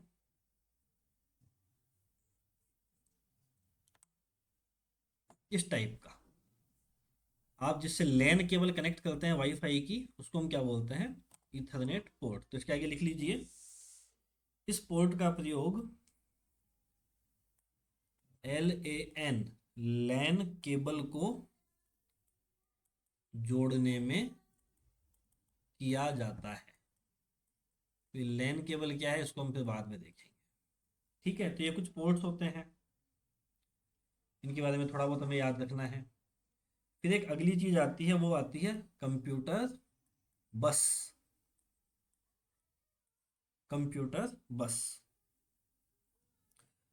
इस टाइप का। आप जिससे लैन केबल कनेक्ट करते हैं वाईफाई की, उसको हम क्या बोलते हैं? Ethernet port. तो इसके आगे लिख लीजिए, इस पोर्ट का प्रयोग LAN लैन केबल को जोड़ने में किया जाता है। तो लैन केबल क्या है, इसको हम फिर बाद में देखेंगे। ठीक है, तो ये कुछ पोर्ट्स होते हैं, इनके बारे में थोड़ा बहुत हमें याद रखना है। फिर एक अगली चीज आती है, वो आती है कंप्यूटर बस। कंप्यूटर बस।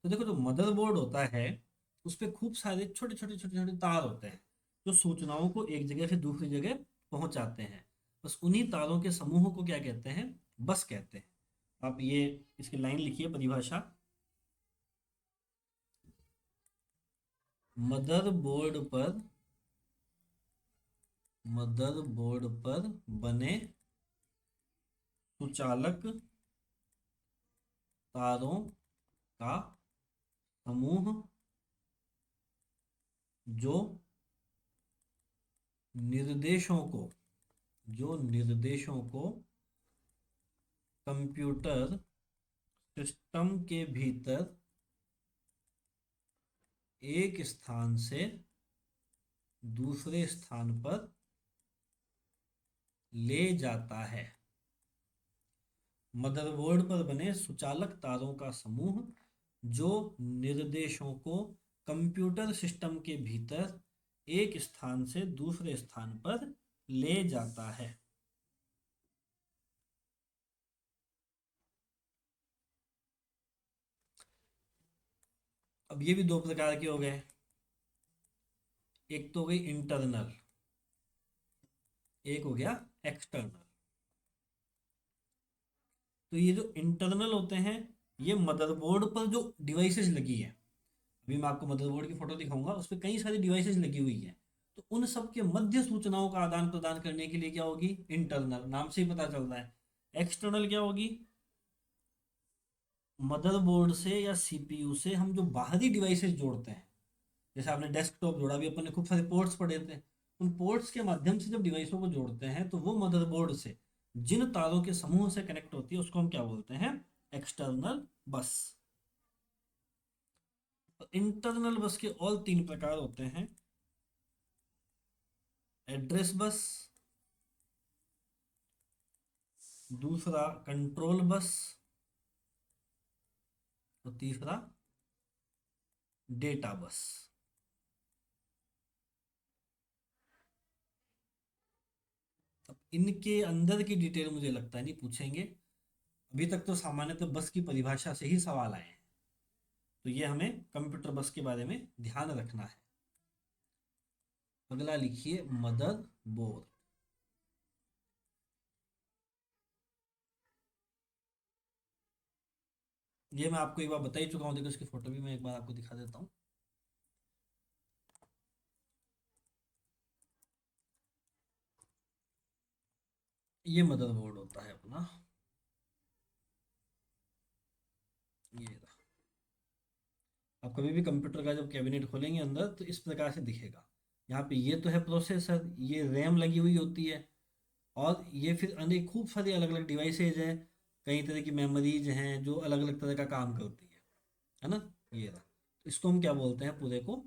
तो देखो, जो मदरबोर्ड होता है उस पे खूब सारे छोटे छोटे छोटे छोटे तार होते हैं, जो सूचनाओं को एक जगह से दूसरी जगह पहुंचाते हैं। बस उन्हीं तारों के समूह को क्या कहते हैं? बस कहते हैं। आप ये इसकी लाइन लिखिए, परिभाषा। मदरबोर्ड पर मदरबोर्ड पर बने सुचालक तारों का समूह जो निर्देशों को कंप्यूटर सिस्टम के भीतर एक स्थान से दूसरे स्थान पर ले जाता है। मदरबोर्ड पर बने सुचालक तारों का समूह जो निर्देशों को कंप्यूटर सिस्टम के भीतर एक स्थान से दूसरे स्थान पर ले जाता है। अब ये भी दो प्रकार के हो गए। एक तो हो गई इंटरनल, एक हो गया एक्सटर्नल। तो ये जो इंटरनल होते हैं, ये मदरबोर्ड पर जो डिवाइसेस लगी है, अभी मैं आपको मदरबोर्ड की फोटो दिखाऊंगा, उस पर कई सारी डिवाइसेस लगी हुई है। तो उन सब के मध्य सूचनाओं का आदान प्रदान करने के लिए क्या होगी? इंटरनल। नाम से ही पता चल रहा है। एक्सटर्नल क्या होगी? मदरबोर्ड से या सीपीयू से हम जो बाहरी डिवाइसेस जोड़ते हैं, जैसे आपने डेस्कटॉप जोड़ा, भी अपन ने खूब सारे पोर्ट्स पढ़े थे, उन पोर्ट्स के माध्यम से जब डिवाइसों को जोड़ते हैं तो वो मदरबोर्ड से जिन तारों के समूह से कनेक्ट होती है उसको हम क्या बोलते हैं? एक्सटर्नल बस। इंटरनल बस के और तीन प्रकार होते हैं। एड्रेस बस, दूसरा कंट्रोल बस, और तीसरा डेटा बस। अब इनके अंदर की डिटेल मुझे लगता है नहीं पूछेंगे, अभी तक तो सामान्यतः बस की परिभाषा से ही सवाल आए हैं। तो ये हमें कंप्यूटर बस के बारे में ध्यान रखना है। अगला लिखिए, मदर बोर्ड। ये मैं आपको एक बार बता ही चुका हूँ, देखो इसकी फोटो भी मैं एक बार आपको दिखा देता हूँ। ये मदर बोर्ड होता है अपना, ये रहा। आप कभी भी कंप्यूटर का जब कैबिनेट खोलेंगे अंदर तो इस प्रकार से दिखेगा। यहाँ पे ये तो है प्रोसेसर, ये रैम लगी हुई होती है, और ये फिर अनेक खूब सारी अलग अलग डिवाइसेज हैं, कई तरह की मेमोरीज हैं जो अलग अलग तरह का काम करती है ना? ये रहा। तो इसको हम क्या बोलते हैं पूरे को?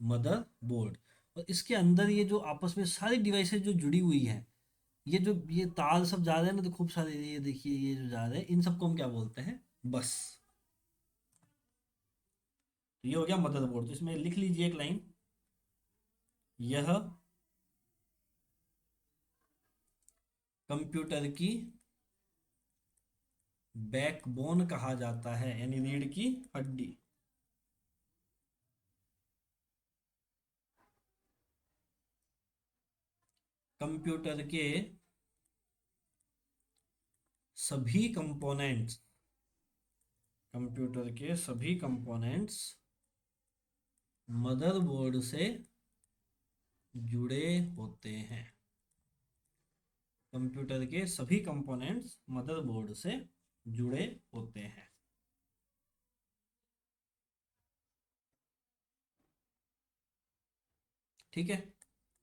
Mother board. और इसके अंदर ये जो आपस में सारी डिवाइसेज जो जुड़ी हुई हैं, ये जो ये तार सब जा रहे हैं ना, तो खूब सारे ये देखिए ये जो जा रहे हैं, इन सबको हम क्या बोलते हैं? बस। तो ये हो गया मदरबोर्ड। तो इसमें लिख लीजिए एक लाइन, यह कंप्यूटर की बैकबोन कहा जाता है, यानी रीढ़ की हड्डी। कंप्यूटर के सभी कंपोनेंट्स मदरबोर्ड से जुड़े होते हैं। कंप्यूटर के सभी कंपोनेंट्स मदरबोर्ड से जुड़े होते हैं। ठीक है।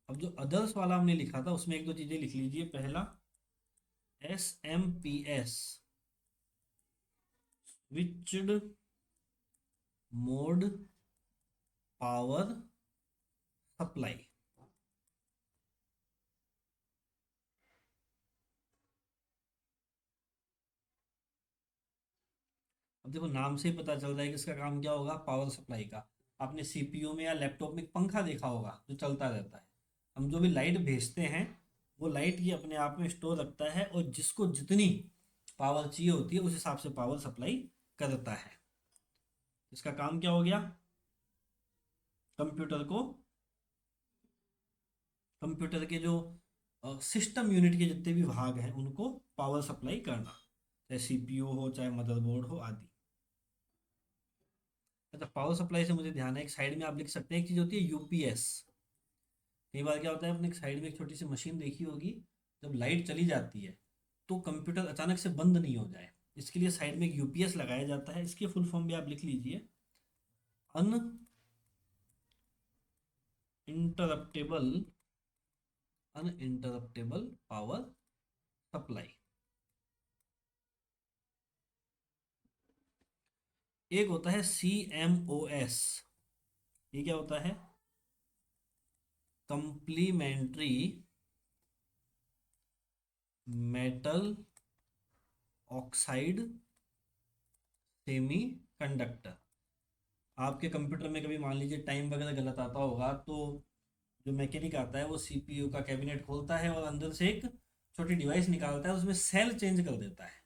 अब जो अदर्स वाला हमने लिखा था उसमें एक दो चीजें लिख लीजिए। पहला SMPS, switched mode power supply. अब देखो नाम से ही पता चल रहा है कि इसका काम क्या होगा, पावर सप्लाई का। आपने सीपीयू में या लैपटॉप में एक पंखा देखा होगा जो चलता रहता है। हम जो भी लाइट भेजते हैं वो लाइट ये अपने आप में स्टोर रखता है, और जिसको जितनी पावर चाहिए होती है उस हिसाब से पावर सप्लाई करता है। इसका काम क्या हो गया, कंप्यूटर को, कंप्यूटर के जो सिस्टम यूनिट के जितने भी भाग हैं उनको पावर सप्लाई करना, चाहे सीपीयू हो चाहे मदरबोर्ड हो आदि। अच्छा, पावर सप्लाई से मुझे ध्यान है, एक साइड में आप लिख सकते हैं, एक चीज़ होती है यूपीएस। कई बार क्या होता है, अपने एक साइड में एक छोटी सी मशीन देखी होगी, जब लाइट चली जाती है तो कंप्यूटर अचानक से बंद नहीं हो जाए, इसके लिए साइड में एक यूपीएस लगाया जाता है। इसकी फुल फॉर्म भी आप लिख लीजिए, अन इंटरप्टेबल, अनइंटरप्टेबल पावर सप्लाई। एक होता है CMOS, ये क्या होता है, complementary metal oxide semi conductor. आपके कंप्यूटर में कभी मान लीजिए टाइम वगैरह गलत आता होगा, तो जो मैकेनिक आता है वो सीपीयू का कैबिनेट खोलता है और अंदर से एक छोटी डिवाइस निकालता है, उसमें सेल चेंज कर देता है।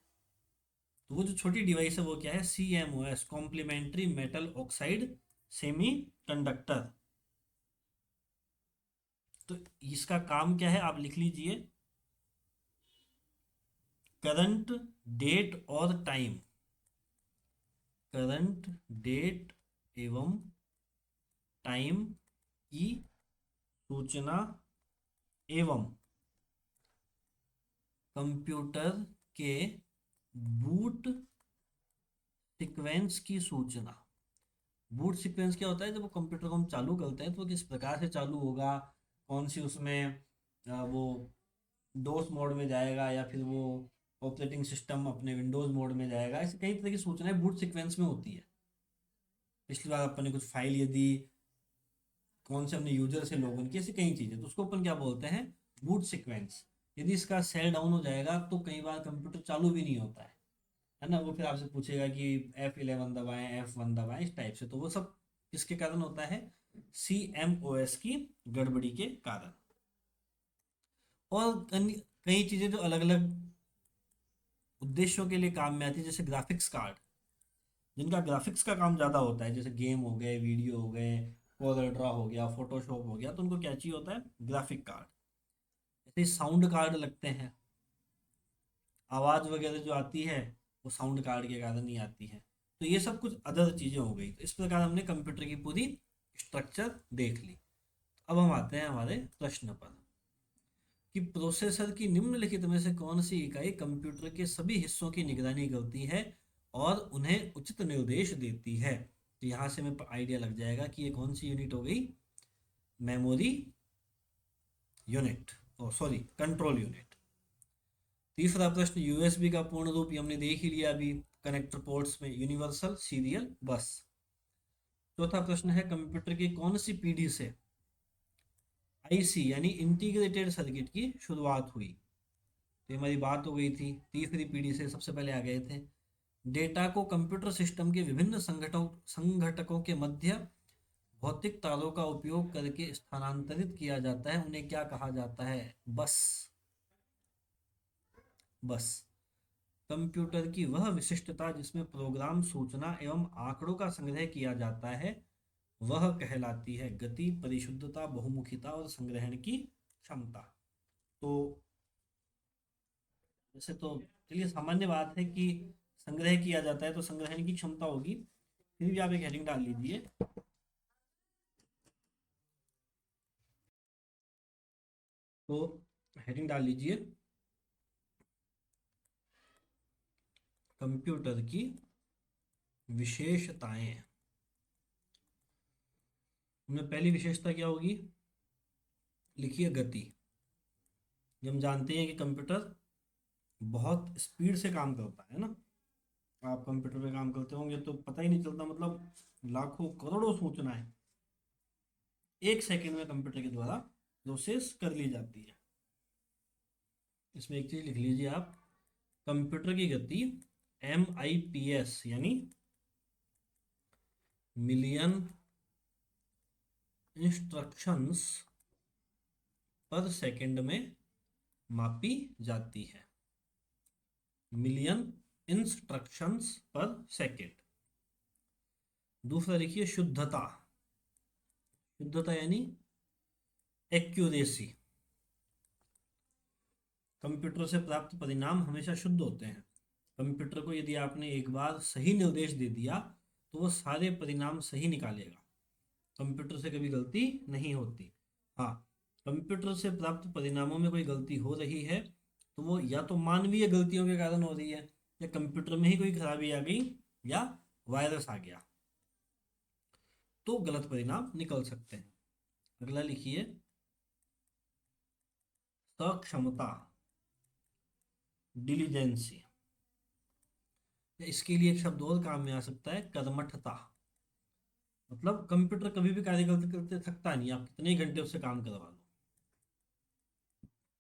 तो वो जो छोटी डिवाइस है वो क्या है, CMOS, complementary metal oxide semiconductor. तो इसका काम क्या है, आप लिख लीजिए, करंट डेट और टाइम, करंट डेट एवं टाइम की सूचना एवं कंप्यूटर के बूट सीक्वेंस की सूचना। बूट सीक्वेंस क्या होता है, जब वो कंप्यूटर को हम चालू करते हैं तो किस प्रकार से चालू होगा, कौन सी उसमें वो डोस मोड में जाएगा या फिर वो ऑपरेटिंग सिस्टम अपने विंडोज मोड में जाएगा, ऐसे कई तरह की सूचनाएं बूट सीक्वेंस में होती है। पिछली बार अपन ने कुछ फाइल यदि कौन से हमने यूजर से लॉगिन किया, ऐसी कई चीज़ें, तो उसको अपन क्या बोलते हैं, बूट सीक्वेंस। यदि इसका सेल डाउन हो जाएगा तो कई बार कंप्यूटर चालू भी नहीं होता है ना। वो फिर आपसे पूछेगा कि F11 दबाएं, F1 दबाएं, इस टाइप से। तो वो सब किसके कारण होता है, CMOS की गड़बड़ी के कारण। और कई चीज़ें जो अलग अलग उद्देश्यों के लिए काम में आती है, जैसे ग्राफिक्स कार्ड, जिनका ग्राफिक्स का काम ज़्यादा होता है, जैसे गेम हो गए, वीडियो हो गए, कोलर हो गया, फोटोशॉप हो गया, तो उनको क्या चाहिए होता है, ग्राफिक कार्ड। ऐसे साउंड कार्ड लगते हैं, आवाज़ वगैरह जो आती है वो साउंड कार्ड के कारण ही आती है। तो ये सब कुछ अदर चीज़ें हो गई। तो इस प्रकार हमने कंप्यूटर की पूरी स्ट्रक्चर देख ली। अब हम आते हैं हमारे प्रश्न पर, कि प्रोसेसर की निम्नलिखित में से कौन सी इकाई कंप्यूटर के सभी हिस्सों की निगरानी करती है और उन्हें उचित निर्देश देती है। तो यहाँ से हमें आइडिया लग जाएगा कि ये कौन सी यूनिट हो गई, मेमोरी यूनिट, ओ सॉरी, कंट्रोल यूनिट। तीसरा प्रश्न, यूएसबी का पूर्ण रूप ये हमने देख ही लिया अभी, कनेक्टर पोर्ट्स में यूनिवर्सल सीरियल बस। चौथा प्रश्न है, कंप्यूटर की कौन सी पीढ़ी से आईसी यानी इंटीग्रेटेड सर्किट की शुरुआत हुई। तो हमारी बात हो गई थी, तीसरी पीढ़ी से सबसे पहले आ गए थे। डेटा को कंप्यूटर सिस्टम के विभिन्न संघटकों के मध्य भौतिक तारों का उपयोग करके स्थानांतरित किया जाता है, उन्हें क्या कहा जाता है, बस। बस कंप्यूटर की वह विशिष्टता जिसमें प्रोग्राम, सूचना एवं आंकड़ों का संग्रह किया जाता है वह कहलाती है गति, परिशुद्धता, बहुमुखिता और संग्रहण की क्षमता। तो वैसे तो चलिए सामान्य बात है कि संग्रह किया जाता है तो संग्रहण की क्षमता होगी, फिर भी आप एक हेडिंग डाल लीजिए, तो हेडिंग डाल लीजिए, कंप्यूटर की विशेषताएं। उनमें पहली विशेषता क्या होगी, लिखिए गति। ये हम जानते हैं कि कंप्यूटर बहुत स्पीड से काम करता है ना। आप कंप्यूटर पे काम करते होंगे तो पता ही नहीं चलता, मतलब लाखों करोड़ों सूचनाएं एक सेकंड में कंप्यूटर के द्वारा प्रोसेस कर ली जाती है। इसमें एक चीज लिख लीजिए आप, कंप्यूटर की गति MIPS यानी मिलियन इंस्ट्रक्शंस पर सेकंड में मापी जाती है। मिलियन इंस्ट्रक्शंस पर सेकंड। दूसरा लिखिए शुद्धता। शुद्धता यानी एक्यूरेसी। कंप्यूटर से प्राप्त परिणाम हमेशा शुद्ध होते हैं। कंप्यूटर को यदि आपने एक बार सही निर्देश दे दिया तो वो सारे परिणाम सही निकालेगा। कंप्यूटर से कभी गलती नहीं होती। हाँ, कंप्यूटर से प्राप्त परिणामों में कोई गलती हो रही है तो वो या तो मानवीय गलतियों के कारण हो रही है, या कंप्यूटर में ही कोई खराबी आ गई, या वायरस आ गया, तो गलत परिणाम निकल सकते हैं। अगला लिखिए सक्षमता, डिलीजेंसी। इसके लिए एक शब्द और काम में आ सकता है, कर्मठता। मतलब कंप्यूटर कभी भी कार्य करते करते थकता नहीं, आप कितने घंटे उससे काम करवा लो।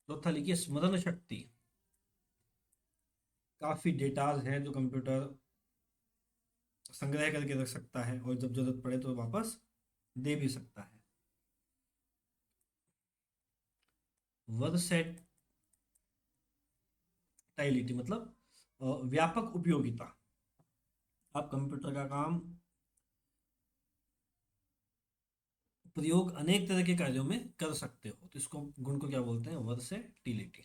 चौथा लिखिए स्मरण शक्ति। काफी डेटाज हैं जो कंप्यूटर संग्रह करके रख सकता है और जब जरूरत पड़े तो वापस दे भी सकता है। वर्सेटाइलिटी मतलब व्यापक उपयोगिता। आप कंप्यूटर का काम प्रयोग अनेक तरह के कार्यों में कर सकते हो, तो इसको गुण को क्या बोलते हैं, वर्सेटिलिटी।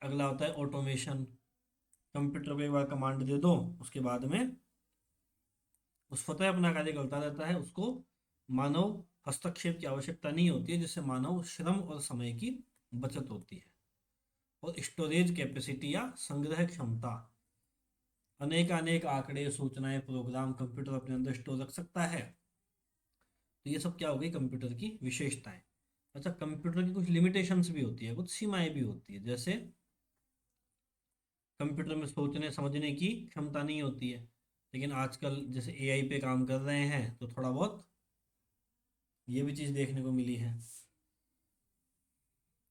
अगला होता है ऑटोमेशन। कंप्यूटर को एक बार कमांड दे दो, उसके बाद में उस स्वतः अपना कार्य करता रहता है, उसको मानव हस्तक्षेप की आवश्यकता नहीं होती है, जिससे मानव श्रम और समय की बचत होती है। और स्टोरेज कैपेसिटी या संग्रह क्षमता। अनेक अनेक आंकड़े, सूचनाएं, प्रोग्राम कंप्यूटर अपने अंदर स्टोर रख सकता है। तो ये सब क्या हो गई कंप्यूटर की विशेषताएं। अच्छा, कंप्यूटर की कुछ लिमिटेशंस भी होती है, कुछ सीमाएं भी होती है। जैसे कंप्यूटर में सोचने समझने की क्षमता नहीं होती है, लेकिन आजकल जैसे AI पे काम कर रहे हैं तो थोड़ा बहुत ये भी चीज़ देखने को मिली है।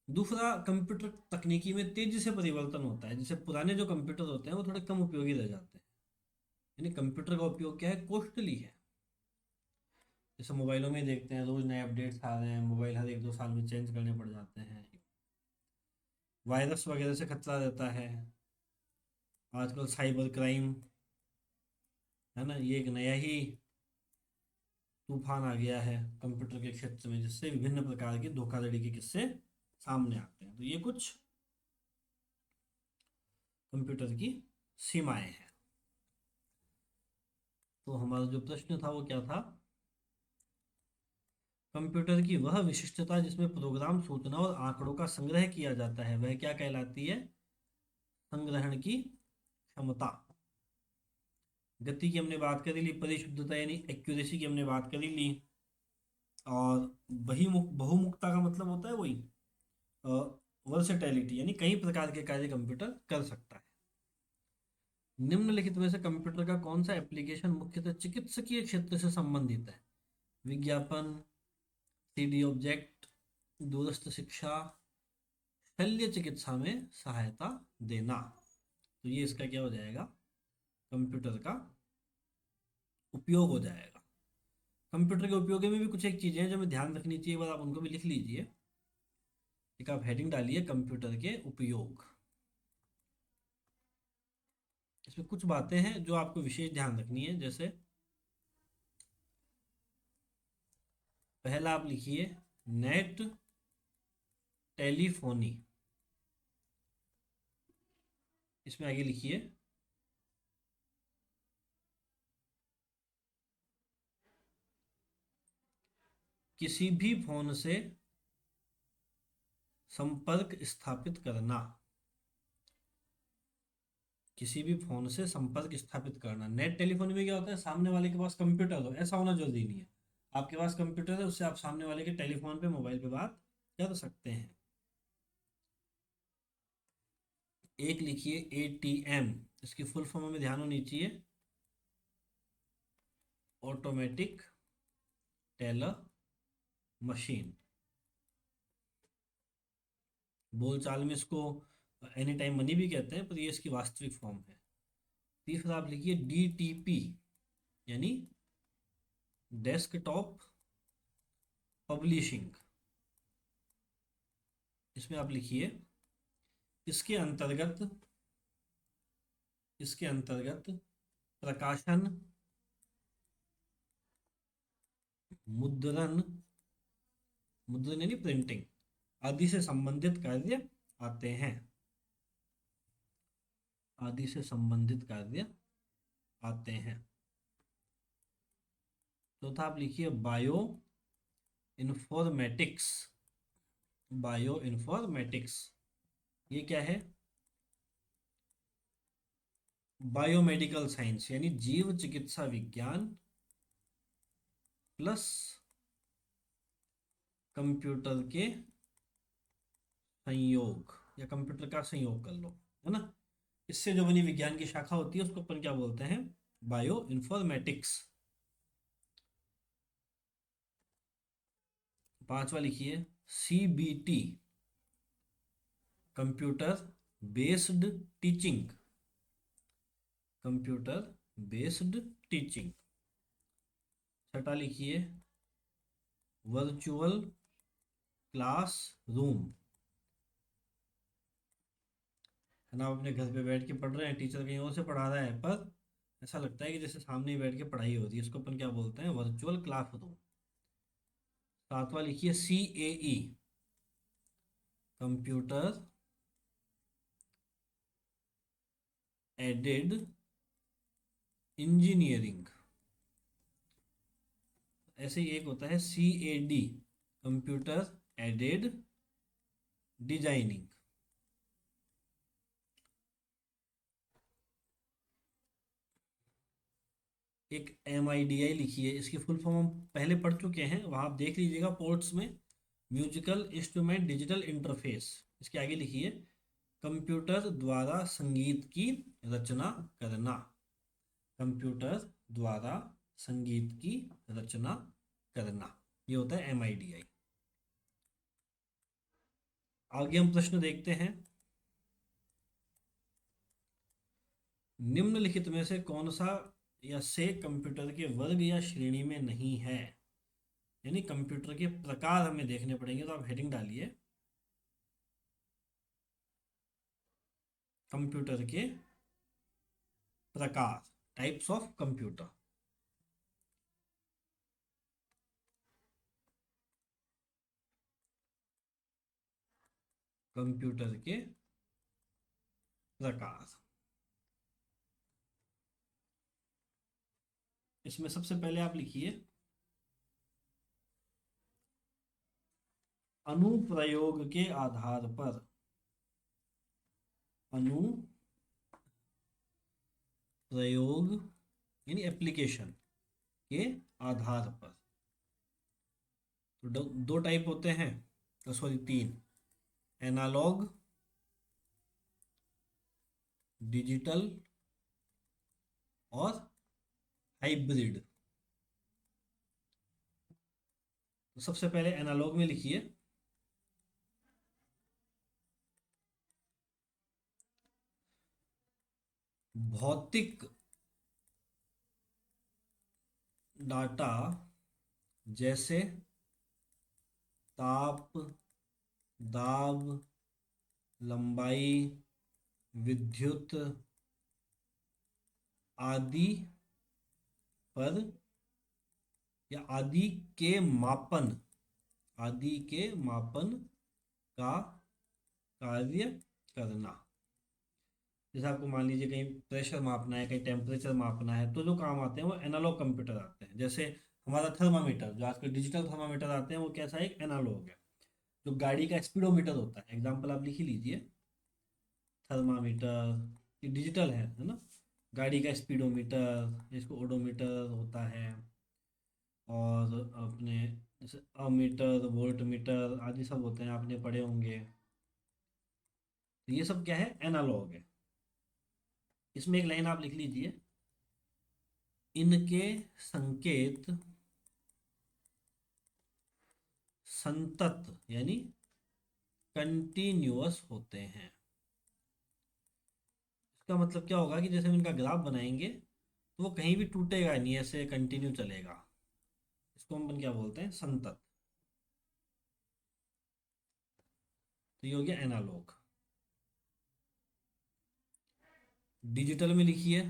दूसरा, कंप्यूटर तकनीकी में तेजी से परिवर्तन होता है। जैसे पुराने जो कंप्यूटर होते हैं वो थोड़े कम उपयोगी रह जाते हैं, यानी कंप्यूटर का उपयोग क्या है, कॉस्टली है। जैसे मोबाइलों में देखते हैं रोज नए अपडेट्स आ रहे हैं, मोबाइल हर 1-2 साल में चेंज करने पड़ जाते हैं, वायरस वगैरह से खतरा रहता है, आजकल साइबर क्राइम है ना, ये एक नया ही तूफान आ गया है कंप्यूटर के क्षेत्र में, जिससे विभिन्न प्रकार के धोखाधड़ी के किस्से सामने आते हैं। तो ये कुछ कंप्यूटर की सीमाएं हैं। तो हमारा जो प्रश्न था वो क्या था, कंप्यूटर की वह विशिष्टता जिसमें प्रोग्राम, सूचना और आंकड़ों का संग्रह किया जाता है वह क्या कहलाती है, संग्रहण की क्षमता। गति की हमने बात करी ली, परिशुद्धता यानी एक्यूरेसी की हमने बात करी ली, और बहुमुखता का मतलब होता है वही वर्सेटैलिटी, यानी कई प्रकार के कार्य कंप्यूटर कर सकता है। निम्नलिखित में से कंप्यूटर का कौन सा एप्लीकेशन मुख्यतः चिकित्सकीय क्षेत्र से संबंधित है, विज्ञापन, 3D ऑब्जेक्ट, दूरस्थ शिक्षा, शल्य चिकित्सा में सहायता देना। तो ये इसका क्या हो जाएगा, कंप्यूटर का उपयोग हो जाएगा। कंप्यूटर के उपयोग में भी कुछ एक चीजें हैं जो हमें ध्यान रखनी चाहिए, एक बार आप उनको भी लिख लीजिए। एक आप हेडिंग डालिए कंप्यूटर के उपयोग। इसमें कुछ बातें हैं जो आपको विशेष ध्यान रखनी है। जैसे पहला आप लिखिए नेट टेलीफोनी। इसमें आगे लिखिए किसी भी फोन से संपर्क स्थापित करना। किसी भी फोन से संपर्क स्थापित करना। नेट टेलीफोनी में क्या होता है, सामने वाले के पास कंप्यूटर हो, ऐसा होना जरूरी नहीं है। आपके पास कंप्यूटर है, उससे आप सामने वाले के टेलीफोन पे, मोबाइल पे बात कर सकते हैं। एक लिखिए एटीएम, इसकी फुल फॉर्म में ध्यान होनी चाहिए, ऑटोमेटिक टेलर मशीन। बोलचाल में इसको एनी टाइम मनी भी कहते हैं, पर ये इसकी वास्तविक फॉर्म है। तीसरा आप लिखिए डीटीपी, यानी डेस्कटॉप पब्लिशिंग। इसमें आप लिखिए इसके अंतर्गत, इसके अंतर्गत प्रकाशन, मुद्रण, मुद्रण यानी प्रिंटिंग आदि से संबंधित कार्य आते हैं, आदि से संबंधित कार्य आते हैं। चौथा आप लिखिए बायो इन्फॉर्मेटिक्स, बायो इन्फॉर्मेटिक्स ये क्या है? बायोमेडिकल साइंस यानी जीव चिकित्सा विज्ञान प्लस कंप्यूटर के संयोग, या कंप्यूटर का संयोग कर लो, है ना। इससे जो बनी विज्ञान की शाखा होती है उसको अपन क्या बोलते हैं? Bio informatics. पांचवा लिखिए CBT, computer based teaching, computer based teaching. छठा लिखिए वर्चुअल क्लासरूम, है ना। आप अपने घर पे बैठ के पढ़ रहे हैं, टीचर कहीं और से पढ़ा रहा है, पर ऐसा लगता है कि जैसे सामने ही बैठ के पढ़ाई हो रही है, इसको अपन क्या बोलते हैं? Virtual classroom. सातवां लिखिए CAE, कंप्यूटर एडेड इंजीनियरिंग। ऐसे ही एक होता है CAD, कंप्यूटर एडेड डिजाइनिंग। एक MIDI लिखिए, इसकी फुल फॉर्म हम पहले पढ़ चुके हैं, वहाँ आप देख लीजिएगा पोर्ट्स में। Musical instrument digital interface. इसके आगे लिखिए कंप्यूटर द्वारा संगीत की रचना करना, कंप्यूटर द्वारा संगीत की रचना करना, ये होता है MIDI। आगे हम प्रश्न देखते हैं। निम्नलिखित में से कौन सा या से कंप्यूटर के वर्ग या श्रेणी में नहीं है? यानी कंप्यूटर के प्रकार हमें देखने पड़ेंगे, तो आप हेडिंग डालिए कंप्यूटर के प्रकार, टाइप्स ऑफ कंप्यूटर। कंप्यूटर के प्रकार, इसमें सबसे पहले आप लिखिए अनुप्रयोग के आधार पर, अनुप्रयोग यानी एप्लीकेशन के आधार पर। तो दो टाइप होते हैं, सॉरी तीन, एनालॉग, डिजिटल और हाइब्रिड। तो सबसे पहले एनालॉग में लिखिए भौतिक डाटा जैसे ताप, दाब, लंबाई, विद्युत आदि पर, या आदि के मापन, आदि के मापन का कार्य करना। जैसे आपको मान लीजिए कहीं प्रेशर मापना है, कहीं टेम्परेचर मापना है, तो जो काम आते हैं वो एनालॉग कंप्यूटर आते हैं। जैसे हमारा थर्मामीटर, जो आजकल डिजिटल थर्मामीटर आते हैं, वो कैसा है? एक एनालॉग है। जो गाड़ी का स्पीडोमीटर होता है, एग्जाम्पल आप लिख ही लीजिए, थर्मामीटर ये डिजिटल है ना। गाड़ी का स्पीडोमीटर, इसको ओडोमीटर होता है। और अपने जैसे अमीटर, वोल्ट मीटर आदि सब होते हैं, आपने पढ़े होंगे। तो ये सब क्या है, एनालॉग है। इसमें एक लाइन आप लिख लीजिए, इनके संकेत संतत यानी कंटिन्यूअस होते हैं। इसका मतलब क्या होगा कि जैसे हम इनका ग्राफ बनाएंगे तो वो कहीं भी टूटेगा नहीं, ऐसे कंटिन्यू चलेगा। इसको हम क्या बोलते हैं, संतत। तो ये हो गया एनालॉग। डिजिटल में लिखिए,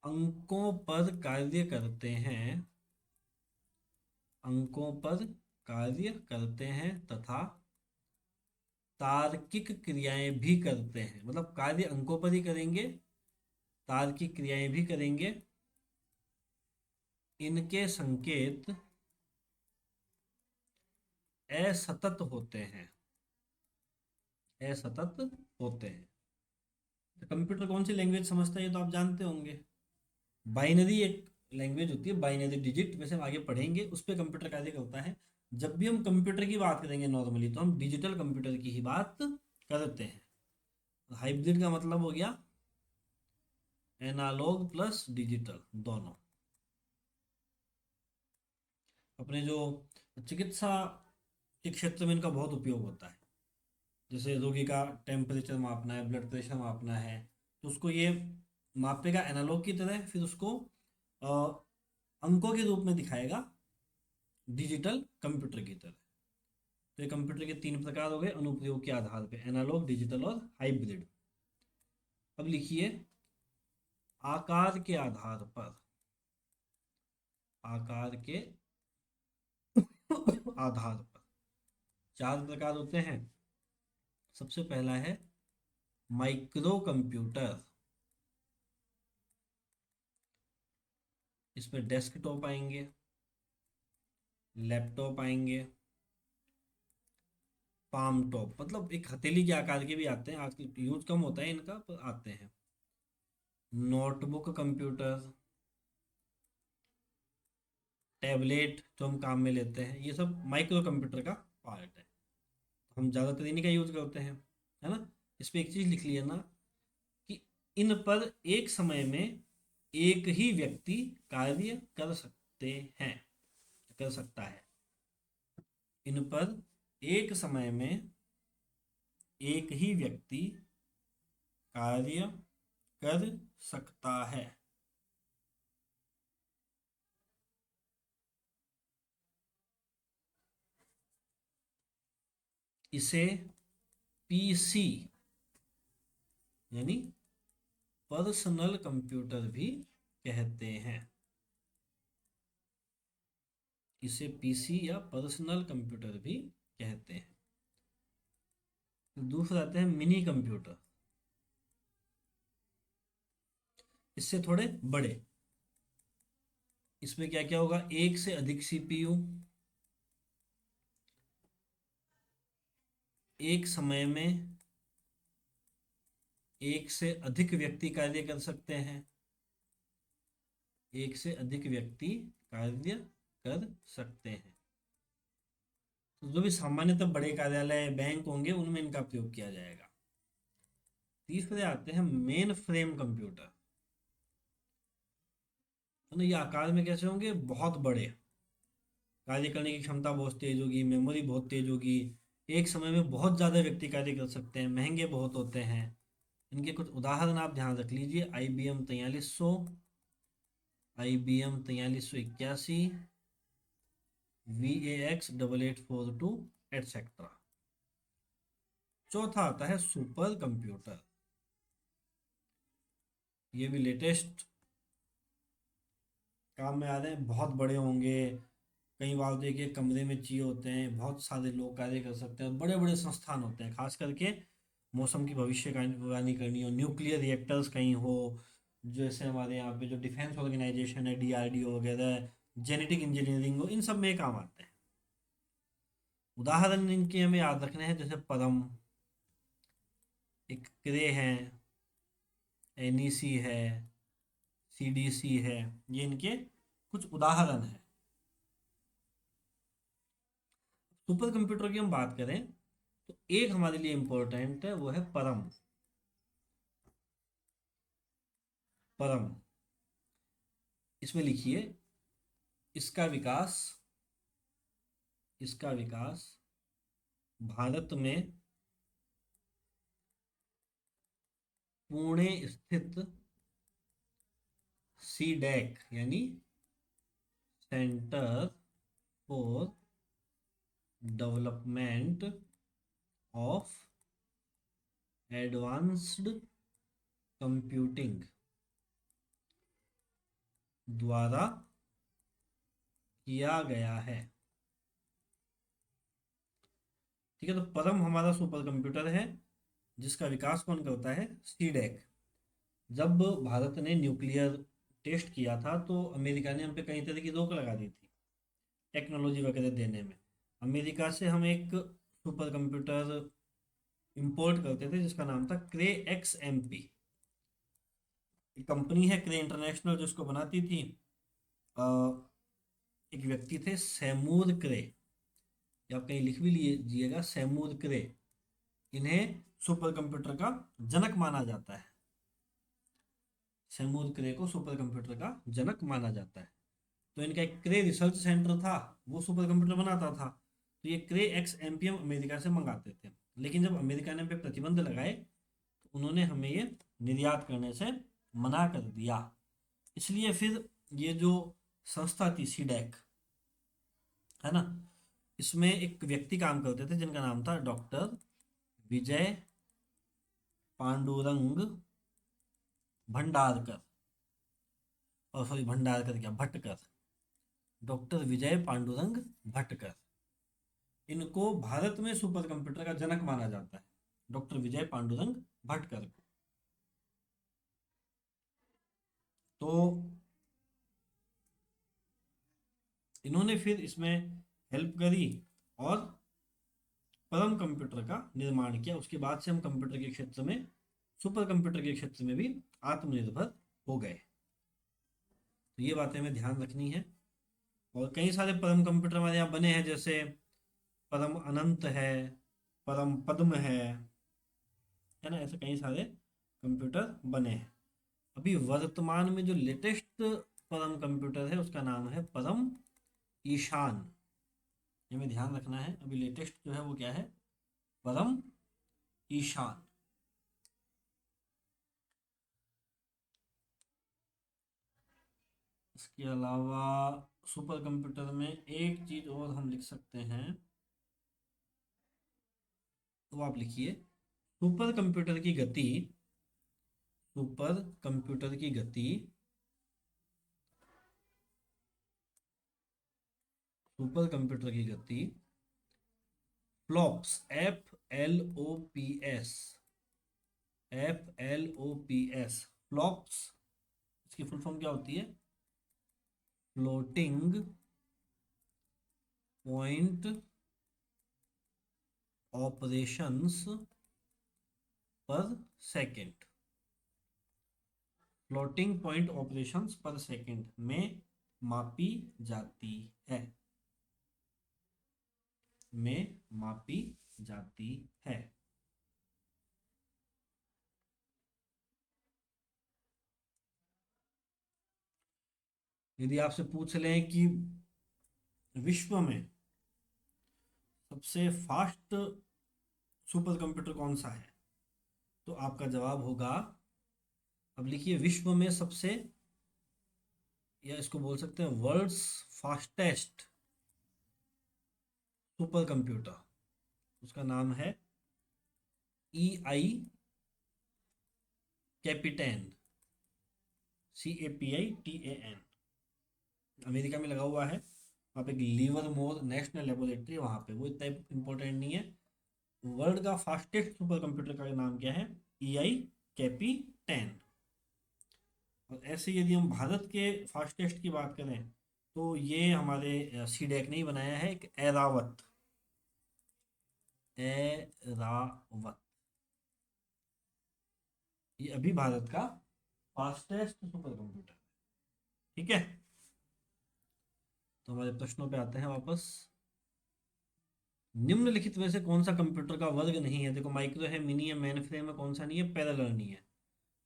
अंकों पर कार्य करते हैं, अंकों पर कार्य करते हैं तथा तार्किक क्रियाएं भी करते हैं। मतलब कार्य अंकों पर ही करेंगे, तार्किक क्रियाएं भी करेंगे। इनके संकेत असतत होते हैं, असतत होते हैं। तो कंप्यूटर कौन सी लैंग्वेज समझता है ये तो आप जानते होंगे। बाइनरी एक लैंग्वेज होती है, बाइनरी डिजिट, वैसे हम आगे पढ़ेंगे, उस पर कंप्यूटर कार्य करता है। जब भी हम कंप्यूटर की बात करेंगे नॉर्मली, तो हम डिजिटल कंप्यूटर की ही बात करते हैं। हाइब्रिड का मतलब हो गया एनालॉग प्लस डिजिटल दोनों। अपने जो चिकित्सा के क्षेत्र में इनका बहुत उपयोग होता है। जैसे रोगी का टेम्परेचर मापना है, ब्लड प्रेशर मापना है, तो उसको ये मापेगा एनालॉग की तरह, फिर उसको अ, अंकों के रूप में दिखाएगा डिजिटल कंप्यूटर की तरह। तो ये कंप्यूटर के तीन प्रकार हो गए अनुप्रयोग के आधार पे, एनालॉग, डिजिटल और हाइब्रिड। अब लिखिए, आकार के आधार पर, आकार के आधार पर चार प्रकार होते हैं। सबसे पहला है माइक्रो कंप्यूटर। इसमें डेस्कटॉप आएंगे, लैपटॉप आएंगे, पाम टॉप, मतलब एक हथेली के आकार के भी आते हैं, आजकल यूज कम होता है इनका पर आते हैं। नोटबुक कंप्यूटर, टैबलेट जो हम काम में लेते हैं, ये सब माइक्रो कंप्यूटर का पार्ट है। हम ज़्यादातर इन्हीं का यूज करते हैं, है ना। इस पर एक चीज़ लिख लिया ना, कि इन पर एक समय में एक ही व्यक्ति कार्य कर सकते हैं, कर सकता है। इन पर एक समय में एक ही व्यक्ति कार्य कर सकता है। इसे पीसी यानी पर्सनल कंप्यूटर भी कहते हैं। इसे पीसी या पर्सनल कंप्यूटर भी कहते हैं। दूसरा आते हैं मिनी कंप्यूटर। इससे थोड़े बड़े। इसमें क्या क्या होगा, एक से अधिक सीपीयू, एक समय में एक से अधिक व्यक्ति कार्य कर सकते हैं, एक से अधिक व्यक्ति कार्य कर सकते हैं। तो जो भी सामान्यतः बड़े कार्यालय, बैंक होंगे, उनमें इनका प्रयोग किया जाएगा। तीसरे आते हैं मेन फ्रेम कंप्यूटर। तो ना ये आकार में कैसे होंगे, बहुत बड़े, कार्य करने की क्षमता बहुत तेज होगी, मेमोरी बहुत तेज होगी, एक समय में बहुत ज़्यादा व्यक्ति कार्य कर सकते हैं, महंगे बहुत होते हैं। इनके कुछ उदाहरण आप ध्यान रख लीजिए, IBM 4300, IBM 4381, VAX 8842 एटसेट्रा। चौथा आता है सुपर कंप्यूटर। ये भी लेटेस्ट काम में आ रहे हैं, बहुत बड़े होंगे। कई बार देखिए कमरे में चाहिए होते हैं, बहुत सारे लोग कार्य कर सकते हैं, बड़े बड़े संस्थान होते हैं, खास करके मौसम की भविष्यवाणी करनी हो, न्यूक्लियर रिएक्टर्स कहीं हो, जैसे हमारे यहाँ पे जो डिफेंस ऑर्गेनाइजेशन है, DRDO वगैरह, जेनेटिक इंजीनियरिंग हो, इन सब में काम आते हैं। उदाहरण इनके हमें याद रखने हैं, जैसे परम, एक क्रे है, एनईसी है, सीडीसी है, ये इनके कुछ उदाहरण हैं। सुपर कंप्यूटर की हम बात करें तो एक हमारे लिए इंपॉर्टेंट है, वो है परम। परम, इसमें लिखिए, इसका विकास, इसका विकास भारत में पुणे स्थित सीडैक यानी centre for development of advanced computing द्वारा किया गया है। ठीक है, तो परम हमारा सुपर कंप्यूटर है जिसका विकास कौन करता है? सीडैक। जब भारत ने न्यूक्लियर टेस्ट किया था तो अमेरिका ने हम पे कई तरह की रोक लगा दी थी टेक्नोलॉजी वगैरह देने में। अमेरिका से हम एक सुपर कंप्यूटर इंपोर्ट करते थे जिसका नाम था क्रे एक्स एम पी। एक कंपनी है क्रे इंटरनेशनल जिसको बनाती थी। अ, एक व्यक्ति थे सैमूर क्रे, या आप कहीं लिख भी लीजिएगा सैमूर क्रे। इन्हें सुपर कंप्यूटर का जनक माना जाता है। सैमूर क्रे को सुपर कंप्यूटर का जनक माना जाता है। तो इनका एक क्रे रिसर्च सेंटर था, वो सुपर कंप्यूटर बनाता था। तो ये क्रे एक्स एमपीएम अमेरिका से मंगाते थे, लेकिन जब अमेरिका ने पे प्रतिबंध लगाए तो उन्होंने हमें ये निर्यात करने से मना कर दिया। इसलिए फिर ये जो संस्था थी सीडैक, है ना, इसमें एक व्यक्ति काम करते थे जिनका नाम था डॉक्टर विजय पांडुरंग भंडारकर। और सॉरी, भंडारकर क्या, भटकर। डॉक्टर विजय पांडुरंग भटकर, इनको भारत में सुपर कंप्यूटर का जनक माना जाता है, डॉक्टर विजय पांडुरंग भटकर को। तो इन्होंने फिर इसमें हेल्प करी और परम कंप्यूटर का निर्माण किया। उसके बाद से हम कंप्यूटर के क्षेत्र में, सुपर कंप्यूटर के क्षेत्र में भी आत्मनिर्भर हो गए। तो ये बातें हमें ध्यान रखनी है। और कई सारे परम कंप्यूटर हमारे यहाँ बने हैं, जैसे परम अनंत है, परम पद्म है ना, ऐसे कई सारे कंप्यूटर बने हैं। अभी वर्तमान में जो लेटेस्ट परम कंप्यूटर है उसका नाम है परम ईशान। ये हमें ध्यान रखना है, अभी लेटेस्ट जो है वो क्या है? परम ईशान। इसके अलावा सुपर कंप्यूटर में एक चीज और हम लिख सकते हैं, तो आप लिखिए, सुपर कंप्यूटर की गति, सुपर कंप्यूटर की गति, सुपर कंप्यूटर की गति फ्लॉप्स, FLOPS, FLOPS, फ्लॉप्स, इसकी फुल फॉर्म क्या होती है? फ्लोटिंग पॉइंट ऑपरेशंस पर सेकेंड, फ्लोटिंग पॉइंट ऑपरेशंस पर सेकेंड में मापी जाती है, में मापी जाती है। यदि आपसे पूछ लें कि विश्व में सबसे फास्ट सुपर कंप्यूटर कौन सा है, तो आपका जवाब होगा, अब लिखिए, विश्व में सबसे, या इसको बोल सकते हैं वर्ल्ड्स फास्टेस्ट सुपर कंप्यूटर, उसका नाम है कैपिटैन, CAPITAN। अमेरिका में लगा हुआ है, वहाँ पे एक लिवरमोर नेशनल लेबोरेटरी, वहाँ पे, वो इतना इंपॉर्टेंट नहीं है। वर्ल्ड का फास्टेस्ट सुपर कंप्यूटर का नाम क्या है? EI-कैपी-10। और ऐसे यदि हम भारत के फास्टेस्ट की बात करें तो ये हमारे सीडैक ने ही बनाया है, एक एरावत, एरावत। ये अभी भारत का फास्टेस्ट सुपर कंप्यूटर। ठीक है, तो हमारे प्रश्नों पे आते हैं वापस। निम्नलिखित में से कौन सा कंप्यूटर का वर्ग नहीं है? देखो, माइक्रो है, मिनी है, मेन फ्रेम है, कौन सा नहीं है? पैरेलल नहीं है।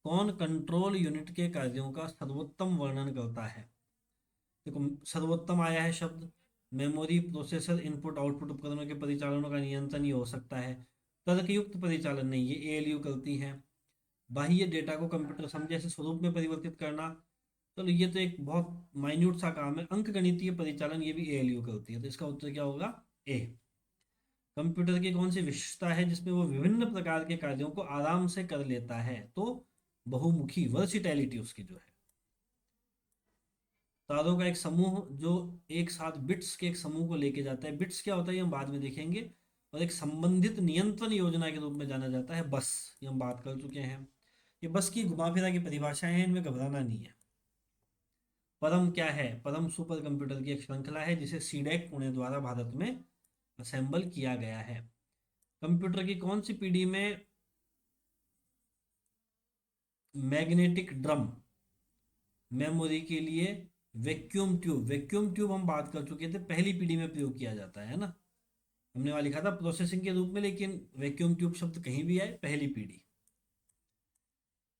कौन कंट्रोल यूनिट के कार्यों का सर्वोत्तम वर्णन करता है? देखो, सर्वोत्तम आया है शब्द। मेमोरी, प्रोसेसर, इनपुट आउटपुट उपकरणों के परिचालनों का नियंत्रण ये हो सकता है। तर्कयुक्त परिचालन नहीं, ये एएलयू करती है। बाह्य डेटा को कंप्यूटर समझे से स्वरूप में परिवर्तित करना, चलो ये तो एक बहुत माइन्यूट सा काम है। अंक गणितीय परिचालन ये भी एएलयू करती है, तो इसका उत्तर क्या होगा? ए। कंप्यूटर की कौन सी विशेषता है जिसमें वो विभिन्न प्रकार के कार्यों को आराम से कर लेता है? तो बहुमुखी, वर्सिटैलिटी उसकी जो है। तारों का एक समूह जो एक साथ बिट्स के एक समूह को लेके जाता है। बिट्स क्या होता है ये हम बाद में देखेंगे। और एक संबंधित नियंत्रण योजना के रूप में जाना जाता है बस, ये हम बात कर चुके हैं। ये बस की घुमा फिरा की परिभाषाएं हैं, इनमें घबराना नहीं है। परम क्या है? परम सुपर कंप्यूटर की एक श्रृंखला है जिसे सीडेक पुणे द्वारा भारत में असेंबल किया गया है। कंप्यूटर की कौन सी पीढ़ी में मैग्नेटिक ड्रम, मेमोरी के लिए वैक्यूम ट्यूब हम बात कर चुके थे, पहली पीढ़ी में प्रयोग किया जाता है ना? हमने वहां लिखा था प्रोसेसिंग के रूप में, लेकिन वैक्यूम ट्यूब शब्द कहीं भी आए, पहली पीढ़ी।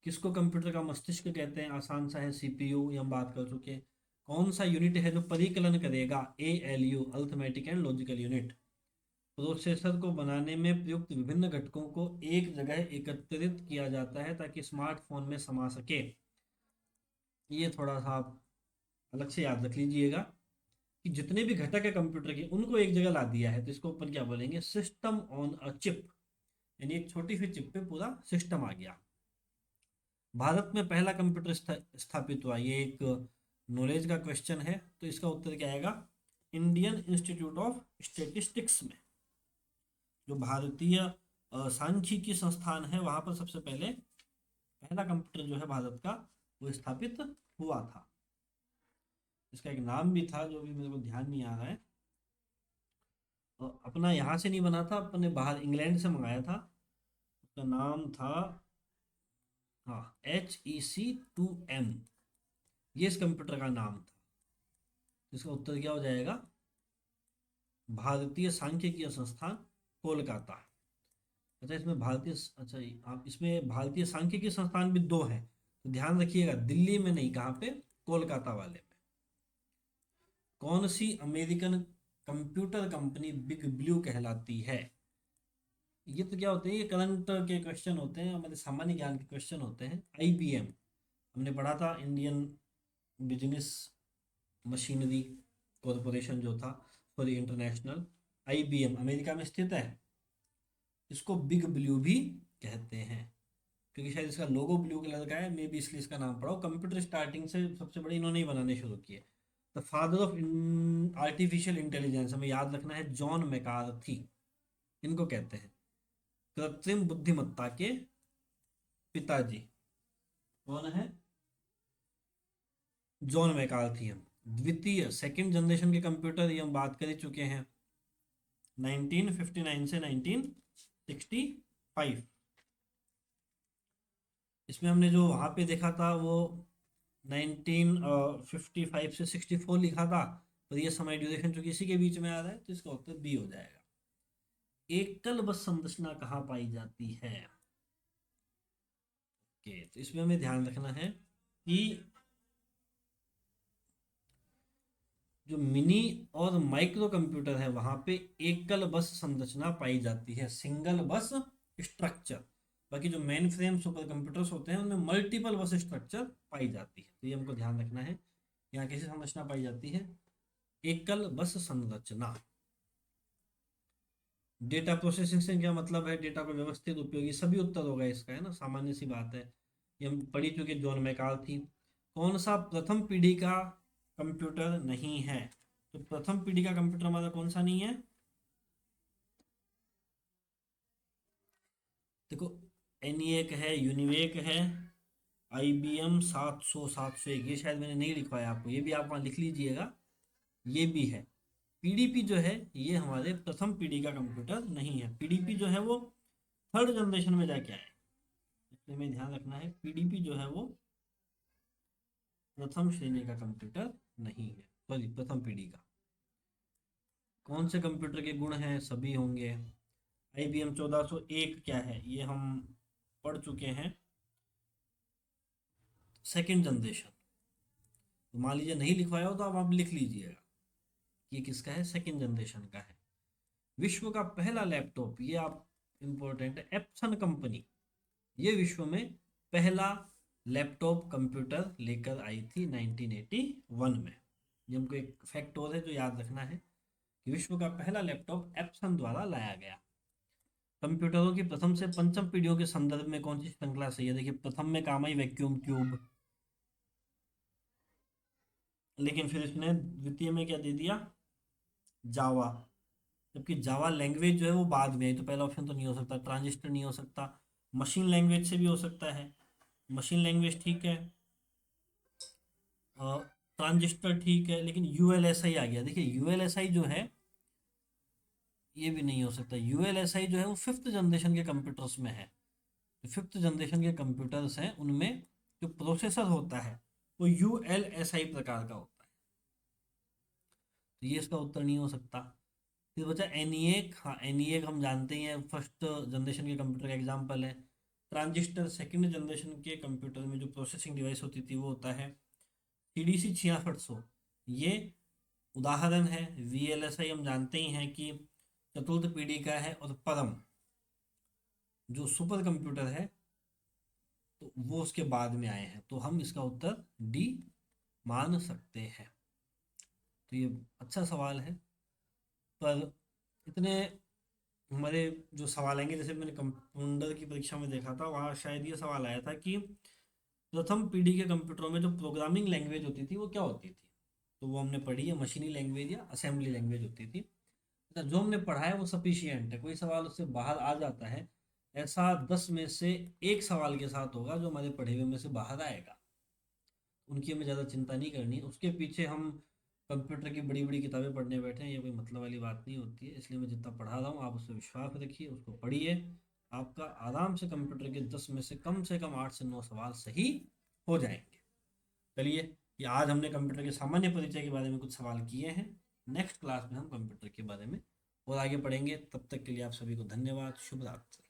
किसको कंप्यूटर का मस्तिष्क कहते हैं? आसान सा है, सीपीयू, ये हम बात कर चुके हैं। कौन सा यूनिट है जो परिकलन करेगा? ALU, arithmetic and logical unit. Processor को बनाने में प्रयुक्त विभिन्न घटकों को एक जगह एकत्रित किया जाता है ताकि स्मार्टफोन में समा सके। ये थोड़ा सा आप अलग से याद रख लीजिएगा कि जितने भी घटक है कंप्यूटर के उनको एक जगह ला दिया है, तो इसको ऊपर क्या बोलेंगे? सिस्टम ऑन अ चिप, यानी एक छोटी सी चिप पे पूरा सिस्टम आ गया। भारत में पहला कंप्यूटर स्थापित हुआ, ये एक नॉलेज का क्वेश्चन है, तो इसका उत्तर क्या आएगा? इंडियन इंस्टीट्यूट ऑफ स्टेटिस्टिक्स में, जो भारतीय सांख्यिकी संस्थान है, वहां पर सबसे पहले पहला कंप्यूटर जो है भारत का वो स्थापित हुआ था। इसका एक नाम भी था जो भी मेरे को ध्यान नहीं आ रहा है। अपना यहाँ से नहीं बना था, अपने बाहर इंग्लैंड से मंगाया था। उसका नाम था, हाँ, HEC2M, ये इस कंप्यूटर का नाम था। इसका उत्तर क्या हो जाएगा? भारतीय सांख्यिकीय संस्थान, कोलकाता। अच्छा, इसमें भारतीय, अच्छा, आप इसमें भारतीय सांख्यिकीय संस्थान भी दो हैं, तो ध्यान रखिएगा, दिल्ली में नहीं, कहाँ पे? कोलकाता वाले में। कौन सी American computer company Big Blue कहलाती है? ये तो क्या होते हैं, ये करंट के क्वेश्चन होते हैं, हमारे सामान्य ज्ञान के क्वेश्चन होते हैं। IBM हमने पढ़ा था, इंडियन बिजनेस मशीनरी कॉरपोरेशन जो था, सॉरी, इंटरनेशनल। IBM अमेरिका में स्थित है। इसको बिग ब्लू भी कहते हैं क्योंकि शायद इसका लोगो ब्लू कलर का है, मे बी इसलिए इसका नाम पड़ा हो। कंप्यूटर स्टार्टिंग से सबसे बड़े इन्होंने ही बनाने शुरू किए। The father of artificial intelligence, हमें याद रखना है, जॉन मैकार्थी इनको कहते हैं। कृत्रिम बुद्धिमत्ता के पिताजी कौन है? John McCarthy. हम द्वितीय, सेकंड जनरेशन के कंप्यूटर, ये हम बात कर ही चुके हैं, 1959 से 1965। इसमें हमने जो वहां पे देखा था वो 1955 से 64 लिखा था, पर ये समय ड्यूरेशन जो किसी के बीच में आ रहा है, तो इसका उत्तर बी हो जाएगा। एकल बस संरचना कहाँ पाई जाती है? ओके, तो इसमें हमें ध्यान रखना है कि जो मिनी और माइक्रो कंप्यूटर है वहां पे एकल बस संरचना पाई जाती है, सिंगल बस स्ट्रक्चर। बाकी जो मेन फ्रेम सुपर कंप्यूटर्स होते हैं उनमें मल्टीपल बस स्ट्रक्चर पाई जाती है, तो ये हमको ध्यान रखना है। यहाँ कैसी संरचना पाई जाती है? एकल बस संरचना। डेटा प्रोसेसिंग से क्या मतलब है? डेटा को व्यवस्थित, उपयोगी, सभी उत्तर होगा इसका, है ना, सामान्य सी बात है, ये हम पढ़ी चुके। John McCarthy. कौन सा प्रथम पीढ़ी का कंप्यूटर नहीं है? तो प्रथम पीढ़ी का कंप्यूटर हमारा कौन सा नहीं है? देखो, ENIAC है, यूनिवेक है, IBM 700 701, ये शायद मैंने नहीं लिखवाया आपको, ये भी आप वहाँ लिख लीजिएगा, ये भी है। PDP जो है ये हमारे प्रथम पीढ़ी का कंप्यूटर नहीं है। PDP जो है वो थर्ड जनरेशन में जाके आए, तो हमें ध्यान रखना है पीडीपी जो है वो प्रथम श्रेणी का कंप्यूटर नहीं है, सॉरी प्रथम पीढ़ी का। कौन से कंप्यूटर के गुण हैं? सभी होंगे। IBM 1401 क्या है ये हम पढ़ चुके हैं, सेकंड जनरेशन। तो मान लीजिए नहीं लिखवाया हो तो आप लिख लीजिएगा कि ये किसका है, सेकंड जनरेशन का है। विश्व का पहला लैपटॉप, ये आप इंपॉर्टेंट है, एप्सन कंपनी ये विश्व में पहला लैपटॉप कंप्यूटर लेकर आई थी 1981 में। ये हमको एक फैक्ट और है जो याद रखना है कि विश्व का पहला लैपटॉप एप्सन द्वारा लाया गया। कंप्यूटरों की प्रथम से पंचम पीढ़ियों के संदर्भ में कौन सी श्रृंखला सही है? देखिए प्रथम में काम आई वैक्यूम ट्यूब, लेकिन फिर इसने द्वितीय में क्या दे दिया, जावा। जबकि जावा लैंग्वेज जो है वो बाद में आई, तो पहला ऑप्शन तो नहीं हो सकता, ट्रांजिस्टर नहीं हो सकता। मशीन लैंग्वेज से भी हो सकता है, मशीन लैंग्वेज ठीक है, ट्रांजिस्टर ठीक है, लेकिन यूएलएसआई आ गया। देखिए यूएलएसआई जो है ये भी नहीं हो सकता। यूएलएसआई जो है वो फिफ्थ जनरेशन के कंप्यूटर्स में है। जो फिफ्थ जनरेशन के कंप्यूटर्स हैं उनमें जो प्रोसेसर होता है वो यूएलएसआई प्रकार का होता है, तो ये इसका उत्तर नहीं हो सकता। फिर बचा एनीएक। हाँ एनीएक हम जानते ही हैं, फर्स्ट जनरेशन के कंप्यूटर का एग्जाम्पल है। ट्रांजिस्टर सेकंड जनरेशन के कंप्यूटर में जो प्रोसेसिंग डिवाइस होती थी वो होता है CDC 6600, ये उदाहरण है। VLSI हम जानते ही हैं कि चतुर्थ पीढ़ी का है, और परम जो सुपर कंप्यूटर है तो वो उसके बाद में आए हैं, तो हम इसका उत्तर डी मान सकते हैं। तो ये अच्छा सवाल है, पर इतने हमारे जो सवाल आएंगे, जैसे मैंने कंपाउंडर की परीक्षा में देखा था वहाँ शायद ये सवाल आया था कि प्रथम पीढ़ी के कंप्यूटरों में जो प्रोग्रामिंग लैंग्वेज होती थी वो क्या होती थी, तो वो हमने पढ़ी है मशीनी लैंग्वेज या असेंबली लैंग्वेज होती थी। तो जो हमने पढ़ा है वो सफिशियंट है, कोई सवाल उससे बाहर आ जाता है, ऐसा 10 में से एक सवाल के साथ होगा जो हमारे पढ़े हुए में से बाहर आएगा, उनकी हमें ज़्यादा चिंता नहीं करनी। उसके पीछे हम कंप्यूटर की बड़ी बड़ी किताबें पढ़ने बैठे हैं, ये कोई मतलब वाली बात नहीं होती है। इसलिए मैं जितना पढ़ा रहा हूँ आप उस पर विश्वास रखिए, उसको पढ़िए, आपका आराम से कंप्यूटर के 10 में से कम 8 से 9 सवाल सही हो जाएंगे। चलिए, ये आज हमने कंप्यूटर के सामान्य परिचय के बारे में कुछ सवाल किए हैं। नेक्स्ट क्लास में हम कंप्यूटर के बारे में और आगे पढ़ेंगे। तब तक के लिए आप सभी को धन्यवाद। शुभ रात्रि।